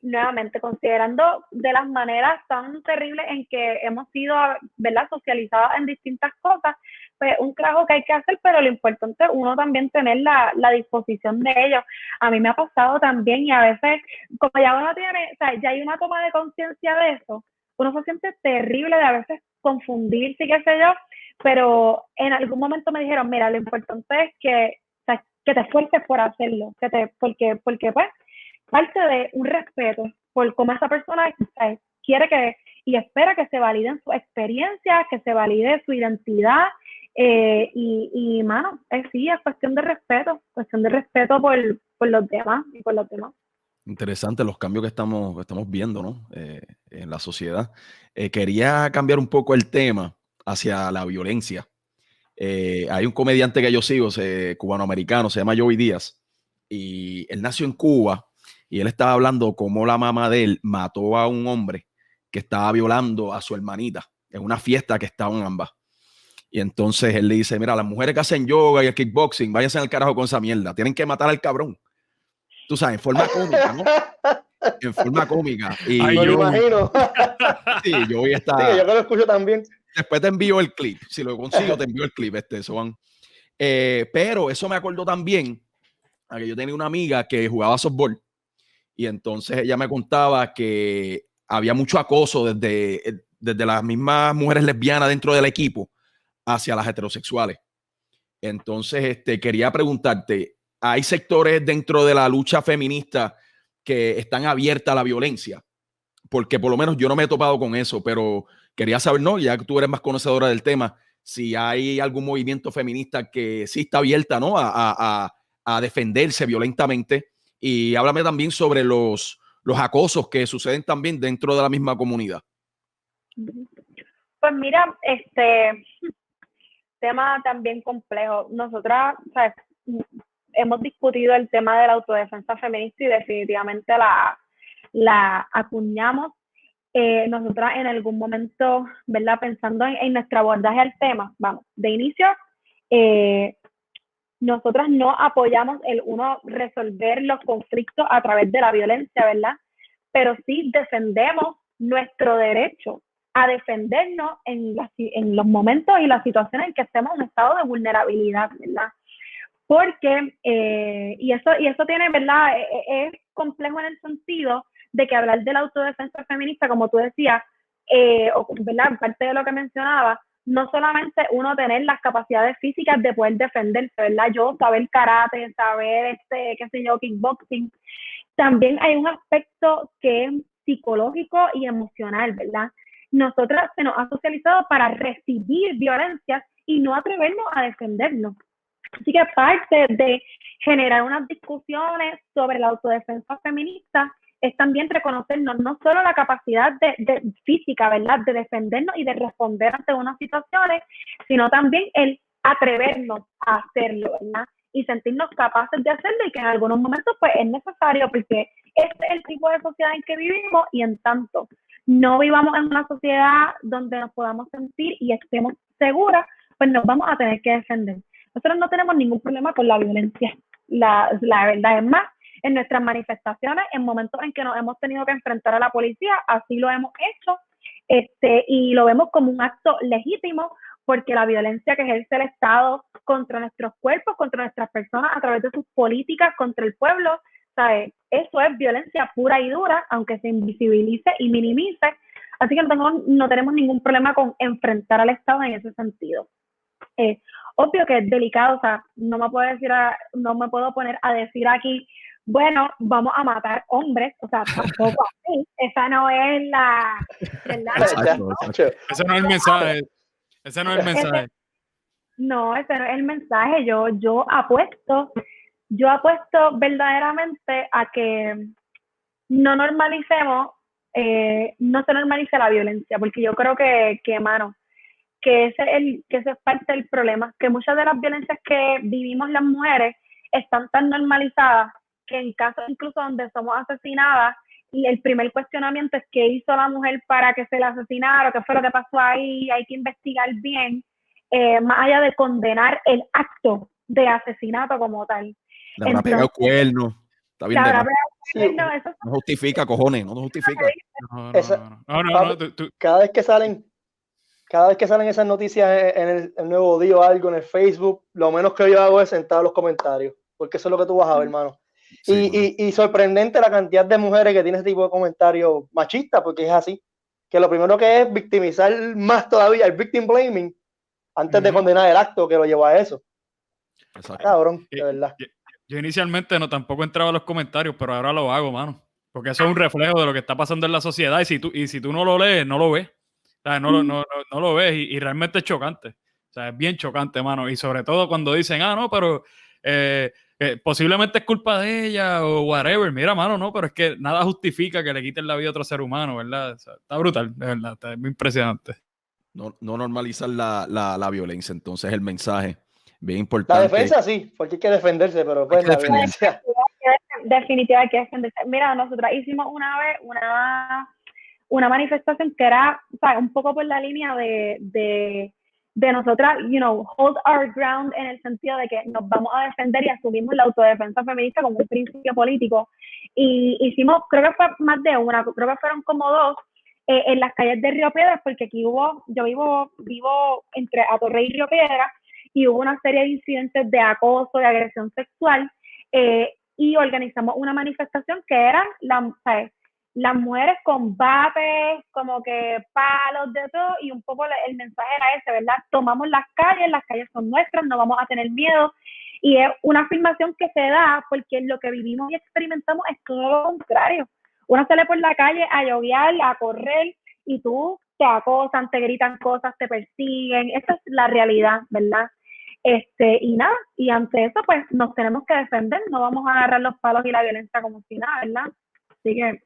nuevamente, considerando de las maneras tan terribles en que hemos sido, ¿verdad?, socializados en distintas cosas, pues un trabajo que hay que hacer, pero lo importante es uno también tener la disposición de ello. A mí me ha pasado también y a veces, como ya uno tiene, o sea, ya hay una toma de conciencia de eso, uno se siente terrible de a veces confundirse y qué sé yo, pero en algún momento me dijeron, mira, lo importante es que, o sea, que te esfuerces por hacerlo, porque pues parte de un respeto por cómo esa persona quiere que y espera que se validen sus experiencias, que se valide su identidad, mano, sí, es cuestión de respeto por los demás y por los demás. Interesante los cambios que estamos viendo, ¿no? En la sociedad. Quería cambiar un poco el tema hacia la violencia. Hay un comediante que yo sigo, cubanoamericano, se llama Joey Díaz, y él nació en Cuba y él estaba hablando cómo la mamá de él mató a un hombre que estaba violando a su hermanita en una fiesta que estaban ambas. Y entonces él le dice, mira, las mujeres que hacen yoga y el kickboxing, váyanse al carajo con esa mierda, tienen que matar al cabrón. Tú sabes, en forma cómica, ¿no? En forma cómica. Y Ay, me lo yo- imagino. sí, Joey Sí, está... que yo que lo escucho también. Después te envío el clip. Si lo consigo, te envío el clip, Soban. Pero eso me acordó también a que yo tenía una amiga que jugaba softball y entonces ella me contaba que había mucho acoso desde las mismas mujeres lesbianas dentro del equipo hacia las heterosexuales. Entonces, quería preguntarte, ¿hay sectores dentro de la lucha feminista que están abiertas a la violencia? Porque por lo menos yo no me he topado con eso, pero quería saber, ¿no? Ya que tú eres más conocedora del tema, si hay algún movimiento feminista que sí está abierta, ¿no? A defenderse violentamente. Y háblame también sobre los acosos que suceden también dentro de la misma comunidad. Pues mira, tema también complejo. Nosotras, ¿sabes?, hemos discutido el tema de la autodefensa feminista y definitivamente la acuñamos. Nosotras en algún momento, ¿verdad?, pensando en nuestro abordaje al tema, vamos, de inicio, nosotras no apoyamos el uno resolver los conflictos a través de la violencia, ¿verdad? Pero sí defendemos nuestro derecho a defendernos en los momentos y las situaciones en que estemos en un estado de vulnerabilidad, ¿verdad? Porque, y eso tiene, ¿verdad? Es complejo en el sentido de que hablar de la autodefensa feminista, como tú decías, ¿verdad?, parte de lo que mencionaba, no solamente uno tener las capacidades físicas de poder defenderse, ¿verdad? Yo saber karate, saber, qué sé yo, kickboxing, también hay un aspecto que es psicológico y emocional, ¿verdad? Nosotras se nos ha socializado para recibir violencia y no atrevernos a defendernos. Así que parte de generar unas discusiones sobre la autodefensa feminista es también reconocernos no solo la capacidad de física, ¿verdad?, de defendernos y de responder ante unas situaciones, sino también el atrevernos a hacerlo, ¿verdad?, y sentirnos capaces de hacerlo y que en algunos momentos pues es necesario porque este es el tipo de sociedad en que vivimos y en tanto no vivamos en una sociedad donde nos podamos sentir y estemos seguras, pues nos vamos a tener que defender. Nosotros no tenemos ningún problema con la violencia, la verdad es más, en nuestras manifestaciones, en momentos en que nos hemos tenido que enfrentar a la policía, así lo hemos hecho, y lo vemos como un acto legítimo, porque la violencia que ejerce el Estado contra nuestros cuerpos, contra nuestras personas, a través de sus políticas contra el pueblo, ¿sabes?, eso es violencia pura y dura, aunque se invisibilice y minimice, así que no tenemos ningún problema con enfrentar al Estado en ese sentido. Obvio que es delicado, o sea, no me puedo poner a decir aquí, bueno, vamos a matar hombres, o sea, tampoco así, esa no es la, ¿verdad? Exacto. Ese no es el mensaje. Ese no es el mensaje. No, ese no es el mensaje. Yo apuesto verdaderamente a que no normalicemos, no se normalice la violencia, porque yo creo que mano, que ese es parte del problema, que muchas de las violencias que vivimos las mujeres están tan normalizadas que en casos incluso donde somos asesinadas, el primer cuestionamiento es qué hizo la mujer para que se la asesinara, qué fue lo que pasó ahí, hay que investigar bien, más allá de condenar el acto de asesinato como tal. Le habrá pegado cuernos. Está bien de más. Eso No justifica, cojones, no justifica. Cada vez que salen esas noticias en el Nuevo Día o algo en el Facebook, lo menos que yo hago es sentar los comentarios, porque eso es lo que tú vas a ver, hermano. Sí, y sorprendente la cantidad de mujeres que tienen ese tipo de comentarios machistas, porque es así, que lo primero que es victimizar más todavía, el victim blaming, antes de condenar el acto que lo llevó a eso. Exacto. Cabrón, de verdad. Yo inicialmente tampoco entraba a los comentarios, pero ahora lo hago, mano. Porque eso es un reflejo de lo que está pasando en la sociedad, y si tú no lo lees, no lo ves. O sea, no lo ves, y realmente es chocante. O sea, es bien chocante, mano. Y sobre todo cuando dicen, no, pero posiblemente es culpa de ella o whatever. Mira, mano, no, pero es que nada justifica que le quiten la vida a otro ser humano, ¿verdad? O sea, está brutal, de verdad, está muy impresionante. No normalizar la violencia, entonces el mensaje bien importante. La defensa sí, porque hay que defenderse, pero pues la violencia. Definitivamente hay que defenderse. Mira, nosotros hicimos una vez una manifestación que era, o sea, un poco por la línea de nosotras, hold our ground, en el sentido de que nos vamos a defender y asumimos la autodefensa feminista como un principio político. Y hicimos, creo que fue más de una, creo que fueron como dos, en las calles de Río Piedras, porque aquí yo vivo entre Atorrey y Río Piedras, y hubo una serie de incidentes de acoso, de agresión sexual, y organizamos una manifestación que eran las mujeres con bates, como que palos de todo, y un poco el mensaje era ese, ¿verdad? Tomamos las calles son nuestras, no vamos a tener miedo, y es una afirmación que se da porque lo que vivimos y experimentamos es todo lo contrario. Uno sale por la calle a lloviar, a correr, y tú te acosan, te gritan cosas, te persiguen. Esa es la realidad, ¿verdad? Y nada, y ante eso pues nos tenemos que defender, no vamos a agarrar los palos y la violencia como si nada, ¿verdad? Así que...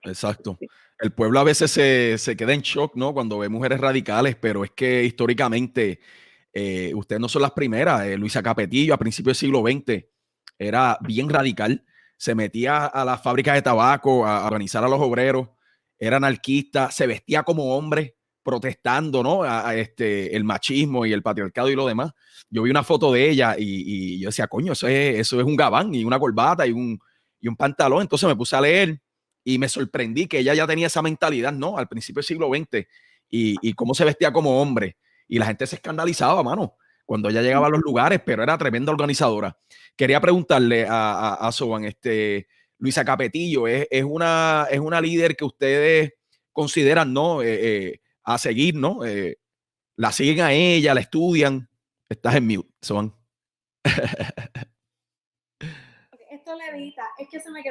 Exacto. El pueblo a veces se queda en shock, ¿no? Cuando ve mujeres radicales, pero es que históricamente ustedes no son las primeras. Luisa Capetillo a principios del siglo XX era bien radical, se metía a las fábricas de tabaco a organizar a los obreros, era anarquista, se vestía como hombre protestando, ¿no? El machismo y el patriarcado y lo demás. Yo vi una foto de ella y yo decía, coño, eso es un gabán y una corbata y un pantalón. Entonces me puse a leer y me sorprendí que ella ya tenía esa mentalidad, ¿no? Al principio del siglo XX y cómo se vestía como hombre. Y la gente se escandalizaba, mano, cuando ella llegaba a los lugares, pero era tremenda organizadora. Quería preguntarle a Soban, Luisa Capetillo, ¿es una líder que ustedes consideran, ¿no? A seguir, ¿no? La siguen a ella, la estudian. Estás en mute, Soban. Esto le evita, es que se me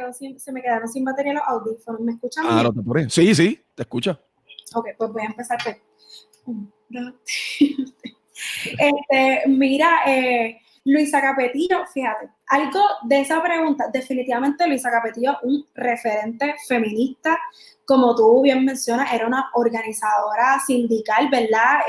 quedaron sin batería los audífonos. ¿Me escuchan bien? No te apures. Sí, te escucha. Ok, pues voy a empezar. Mira, Luisa Capetillo, fíjate, algo de esa pregunta, definitivamente Luisa Capetillo, un referente feminista, como tú bien mencionas, era una organizadora sindical, ¿verdad?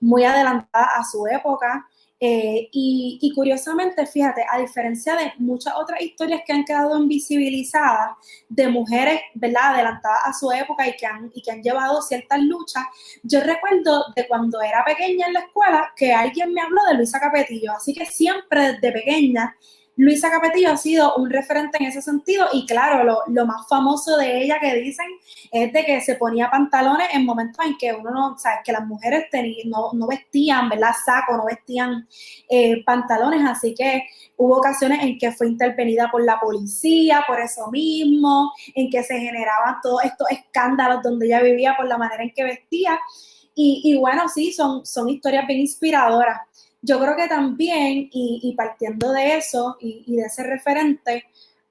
Muy adelantada a su época. Y curiosamente, fíjate, a diferencia de muchas otras historias que han quedado invisibilizadas de mujeres, ¿verdad?, adelantadas a su época y que han llevado ciertas luchas, yo recuerdo de cuando era pequeña en la escuela que alguien me habló de Luisa Capetillo, así que siempre desde pequeña Luisa Capetillo ha sido un referente en ese sentido y claro, lo más famoso de ella que dicen es de que se ponía pantalones en momentos en que uno no, sabes, que las mujeres no vestían, ¿verdad? Saco, no vestían pantalones, así que hubo ocasiones en que fue intervenida por la policía, por eso mismo, en que se generaban todos estos escándalos donde ella vivía por la manera en que vestía y bueno, sí, son historias bien inspiradoras. Yo creo que también, y partiendo de eso y de ese referente,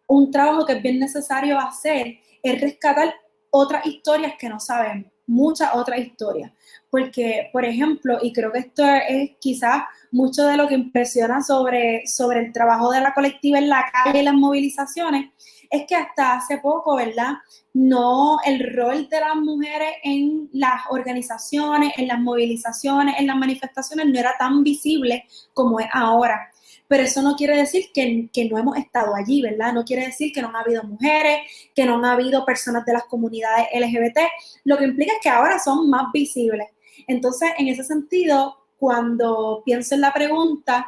un trabajo que es bien necesario hacer es rescatar otras historias que no sabemos, muchas otras historias. Porque, por ejemplo, y creo que esto es quizás mucho de lo que impresiona sobre el trabajo de la colectiva en la calle y las movilizaciones, es que hasta hace poco, ¿verdad? No, el rol de las mujeres en las organizaciones, en las movilizaciones, en las manifestaciones no era tan visible como es ahora. pero eso no quiere decir que no hemos estado allí, ¿verdad? No quiere decir que no han habido mujeres, que no han habido personas de las comunidades LGBT, lo que implica es que ahora son más visibles. Entonces, en ese sentido, cuando pienso en la pregunta,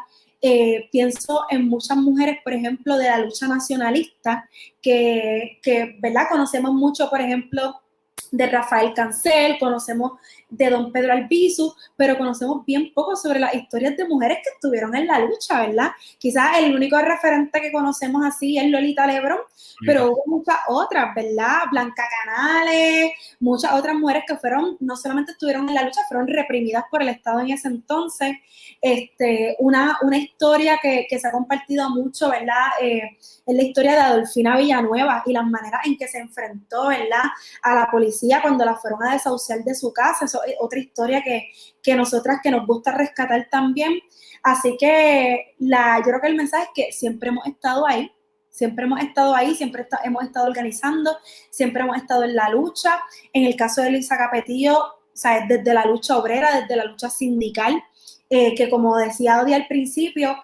pienso en muchas mujeres, por ejemplo, de la lucha nacionalista, que ¿verdad? Conocemos mucho, por ejemplo, de Rafael Cancel, conocemos de don Pedro Albizu, pero conocemos bien poco sobre las historias de mujeres que estuvieron en la lucha, ¿verdad? Quizás el único referente que conocemos así es Lolita Lebrón, pero hubo muchas otras, ¿verdad? Blanca Canales, muchas otras mujeres que fueron, no solamente estuvieron en la lucha, fueron reprimidas por el Estado en ese entonces. Una historia que se ha compartido mucho, ¿verdad? Es la historia de Adolfina Villanueva y las maneras en que se enfrentó, ¿verdad?, a la policía cuando la fueron a desahuciar de su casa. Eso es otra historia que nosotras que nos gusta rescatar también. Así que yo creo que el mensaje es que siempre hemos estado ahí, siempre hemos estado organizando, siempre hemos estado en la lucha. En el caso de Luisa Capetillo, o sea, desde la lucha obrera, desde la lucha sindical, que como decía Odi al principio,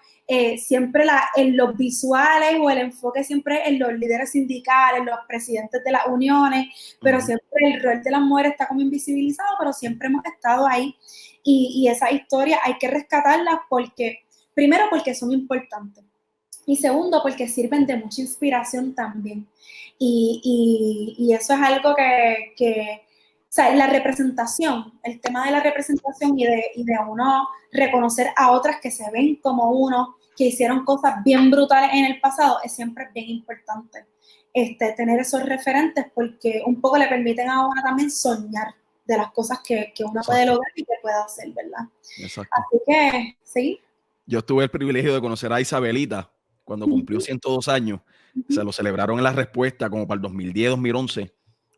siempre en los visuales o el enfoque siempre en los líderes sindicales, los presidentes de las uniones, pero siempre el rol de las mujeres está como invisibilizado, pero siempre hemos estado ahí y esas historias hay que rescatarlas primero porque son importantes y segundo porque sirven de mucha inspiración también y eso es algo que o sea, la representación, el tema de la representación y de uno reconocer a otras que se ven como uno, que hicieron cosas bien brutales en el pasado, es siempre bien importante tener esos referentes porque un poco le permiten a uno también soñar de las cosas que uno puede lograr y que puede hacer, ¿verdad? Exacto. Así que, sí. Yo tuve el privilegio de conocer a Isabelita cuando cumplió 102 años. Se lo celebraron en La Respuesta como para el 2010, 2011.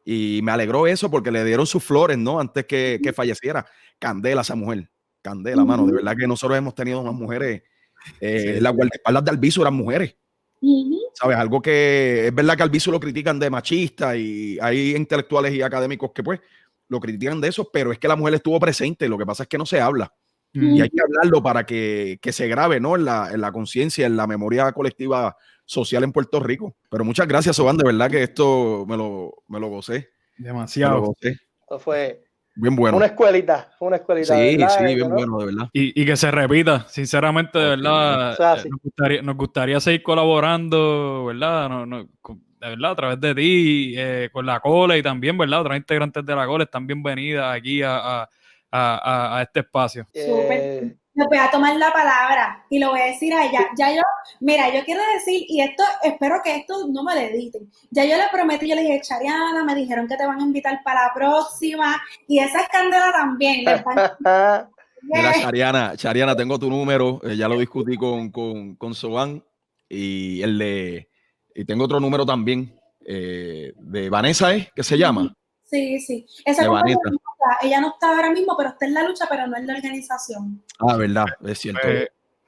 Y me alegró eso porque le dieron sus flores, ¿no? Antes que falleciera. Candela esa mujer. Candela, mano. De verdad que nosotros hemos tenido unas mujeres. Las guardaespaldas de Albizu eran mujeres. ¿Sabes? Algo que es verdad que Albizu lo critican de machista y hay intelectuales y académicos que pues lo critican de eso, pero es que la mujer estuvo presente. Lo que pasa es que no se habla. Y hay que hablarlo para que se grabe, ¿no? En la conciencia, en la memoria colectiva social en Puerto Rico. Pero muchas gracias, Soban, de verdad que esto me lo gocé. Demasiado. Me lo gocé. Eso fue bien bueno. Una escuelita. Sí, sí, bien bueno, de verdad. Y que se repita, sinceramente, de verdad. O sea, sí. Nos gustaría seguir colaborando, ¿verdad? De verdad, a través de ti, con la Cole y también, ¿verdad? Otras integrantes de la Cole están bienvenidas aquí a este espacio. Súper. Me voy a tomar la palabra y lo voy a decir a ella. Mira, yo quiero decir, y esto, espero que esto no me lo editen. Ya yo le prometí, yo le dije, Chariana, me dijeron que te van a invitar para la próxima, y esa es Candela también. Mira, Chariana, tengo tu número, ya lo discutí con Soban, y tengo otro número también, de Vanessa, ¿qué se llama? Sí. Ella no está ahora mismo, pero está en la lucha, pero no en la organización. Ah, verdad, es cierto.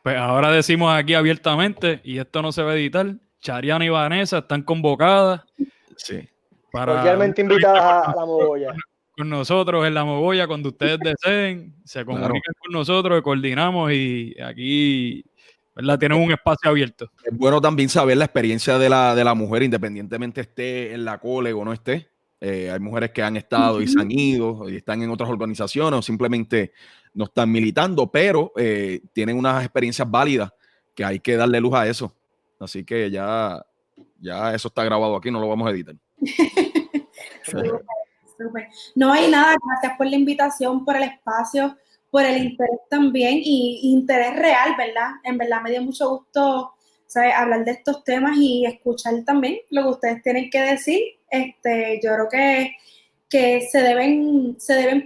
Pues ahora decimos aquí abiertamente, y esto no se va a editar, Chariana y Vanessa están convocadas. Sí. Cordialmente invitadas a la Mogolla. Con nosotros en la Mogolla, cuando ustedes deseen, se comunican con nosotros, coordinamos y aquí, ¿verdad? Tienen un espacio abierto. Es bueno también saber la experiencia de la mujer, independientemente esté en la Cole o no esté. Hay mujeres que han estado y se han ido y están en otras organizaciones o simplemente no están militando, pero tienen unas experiencias válidas que hay que darle luz a eso. Así que ya eso está grabado aquí, no lo vamos a editar. Súper. No hay nada, gracias por la invitación, por el espacio, por el interés también y interés real, ¿verdad? En verdad me dio mucho gusto, ¿sabes?, hablar de estos temas y escuchar también lo que ustedes tienen que decir. Yo creo que se deben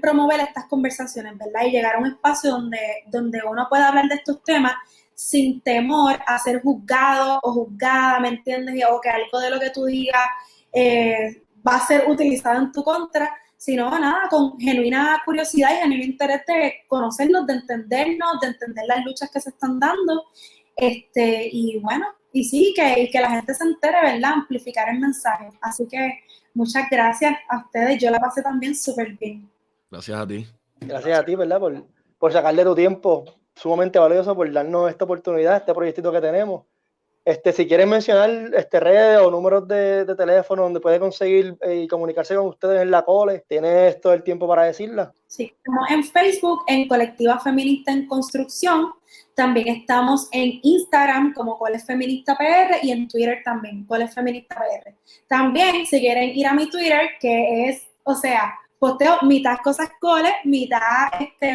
promover estas conversaciones, ¿verdad? Y llegar a un espacio donde uno pueda hablar de estos temas sin temor a ser juzgado o juzgada, ¿me entiendes? O que algo de lo que tú digas va a ser utilizado en tu contra, sino nada, con genuina curiosidad y genuino interés de conocernos, de entendernos, de entender las luchas que se están dando, y bueno, y sí, que la gente se entere, ¿verdad? Amplificar el mensaje. Así que muchas gracias a ustedes, yo la pasé también súper bien. Gracias a ti. Gracias a ti, ¿verdad? Por sacarle tu tiempo sumamente valioso por darnos esta oportunidad, este proyectito que tenemos. Si quieren mencionar redes o números de teléfono donde puede conseguir y comunicarse con ustedes en la Cole, tienes todo el tiempo para decirla. Sí, estamos en Facebook, en Colectiva Feminista en Construcción. También estamos en Instagram como Cole Feminista PR y en Twitter también, Cole Feminista PR. También, si quieren ir a mi Twitter, que es, posteo mitad cosas Cole, mitad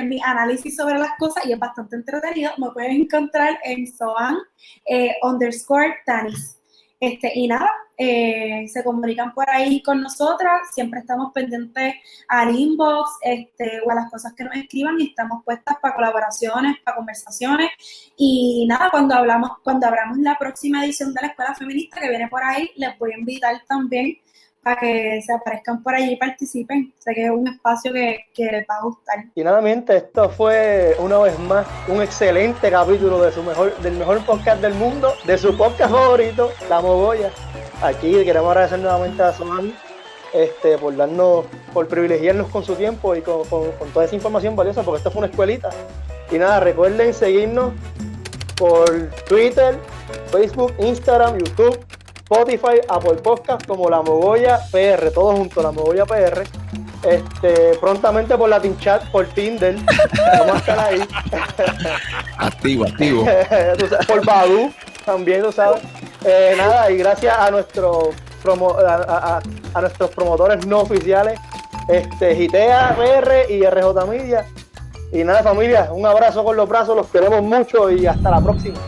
mi análisis sobre las cosas y es bastante entretenido. Me pueden encontrar en Soan_Tanis. Y nada, se comunican por ahí con nosotras, siempre estamos pendientes al inbox o a las cosas que nos escriban y estamos puestas para colaboraciones, para conversaciones. Y nada, cuando abramos la próxima edición de la Escuela Feminista que viene por ahí, les voy a invitar también para que se aparezcan por allí y participen. Sé que es un espacio que les va a gustar. Y nada, miente, esto fue una vez más un excelente capítulo del mejor podcast del mundo, de su podcast favorito, La Mogolla. Aquí queremos agradecer nuevamente a Soan por privilegiarnos con su tiempo y con toda esa información valiosa, porque esto fue una escuelita. Y nada, recuerden seguirnos por Twitter, Facebook, Instagram, YouTube, Spotify, Apple Podcast como La Mogolla PR, todos juntos, La Mogolla PR. Prontamente por Latin Chat, por Tinder, vamos a estar ahí. Activo. Por Badoo, también, tú sabes. Nada, y gracias a nuestros promotores no oficiales, Gitea PR y RJ Media. Y nada, familia, un abrazo con los brazos, los queremos mucho y hasta la próxima.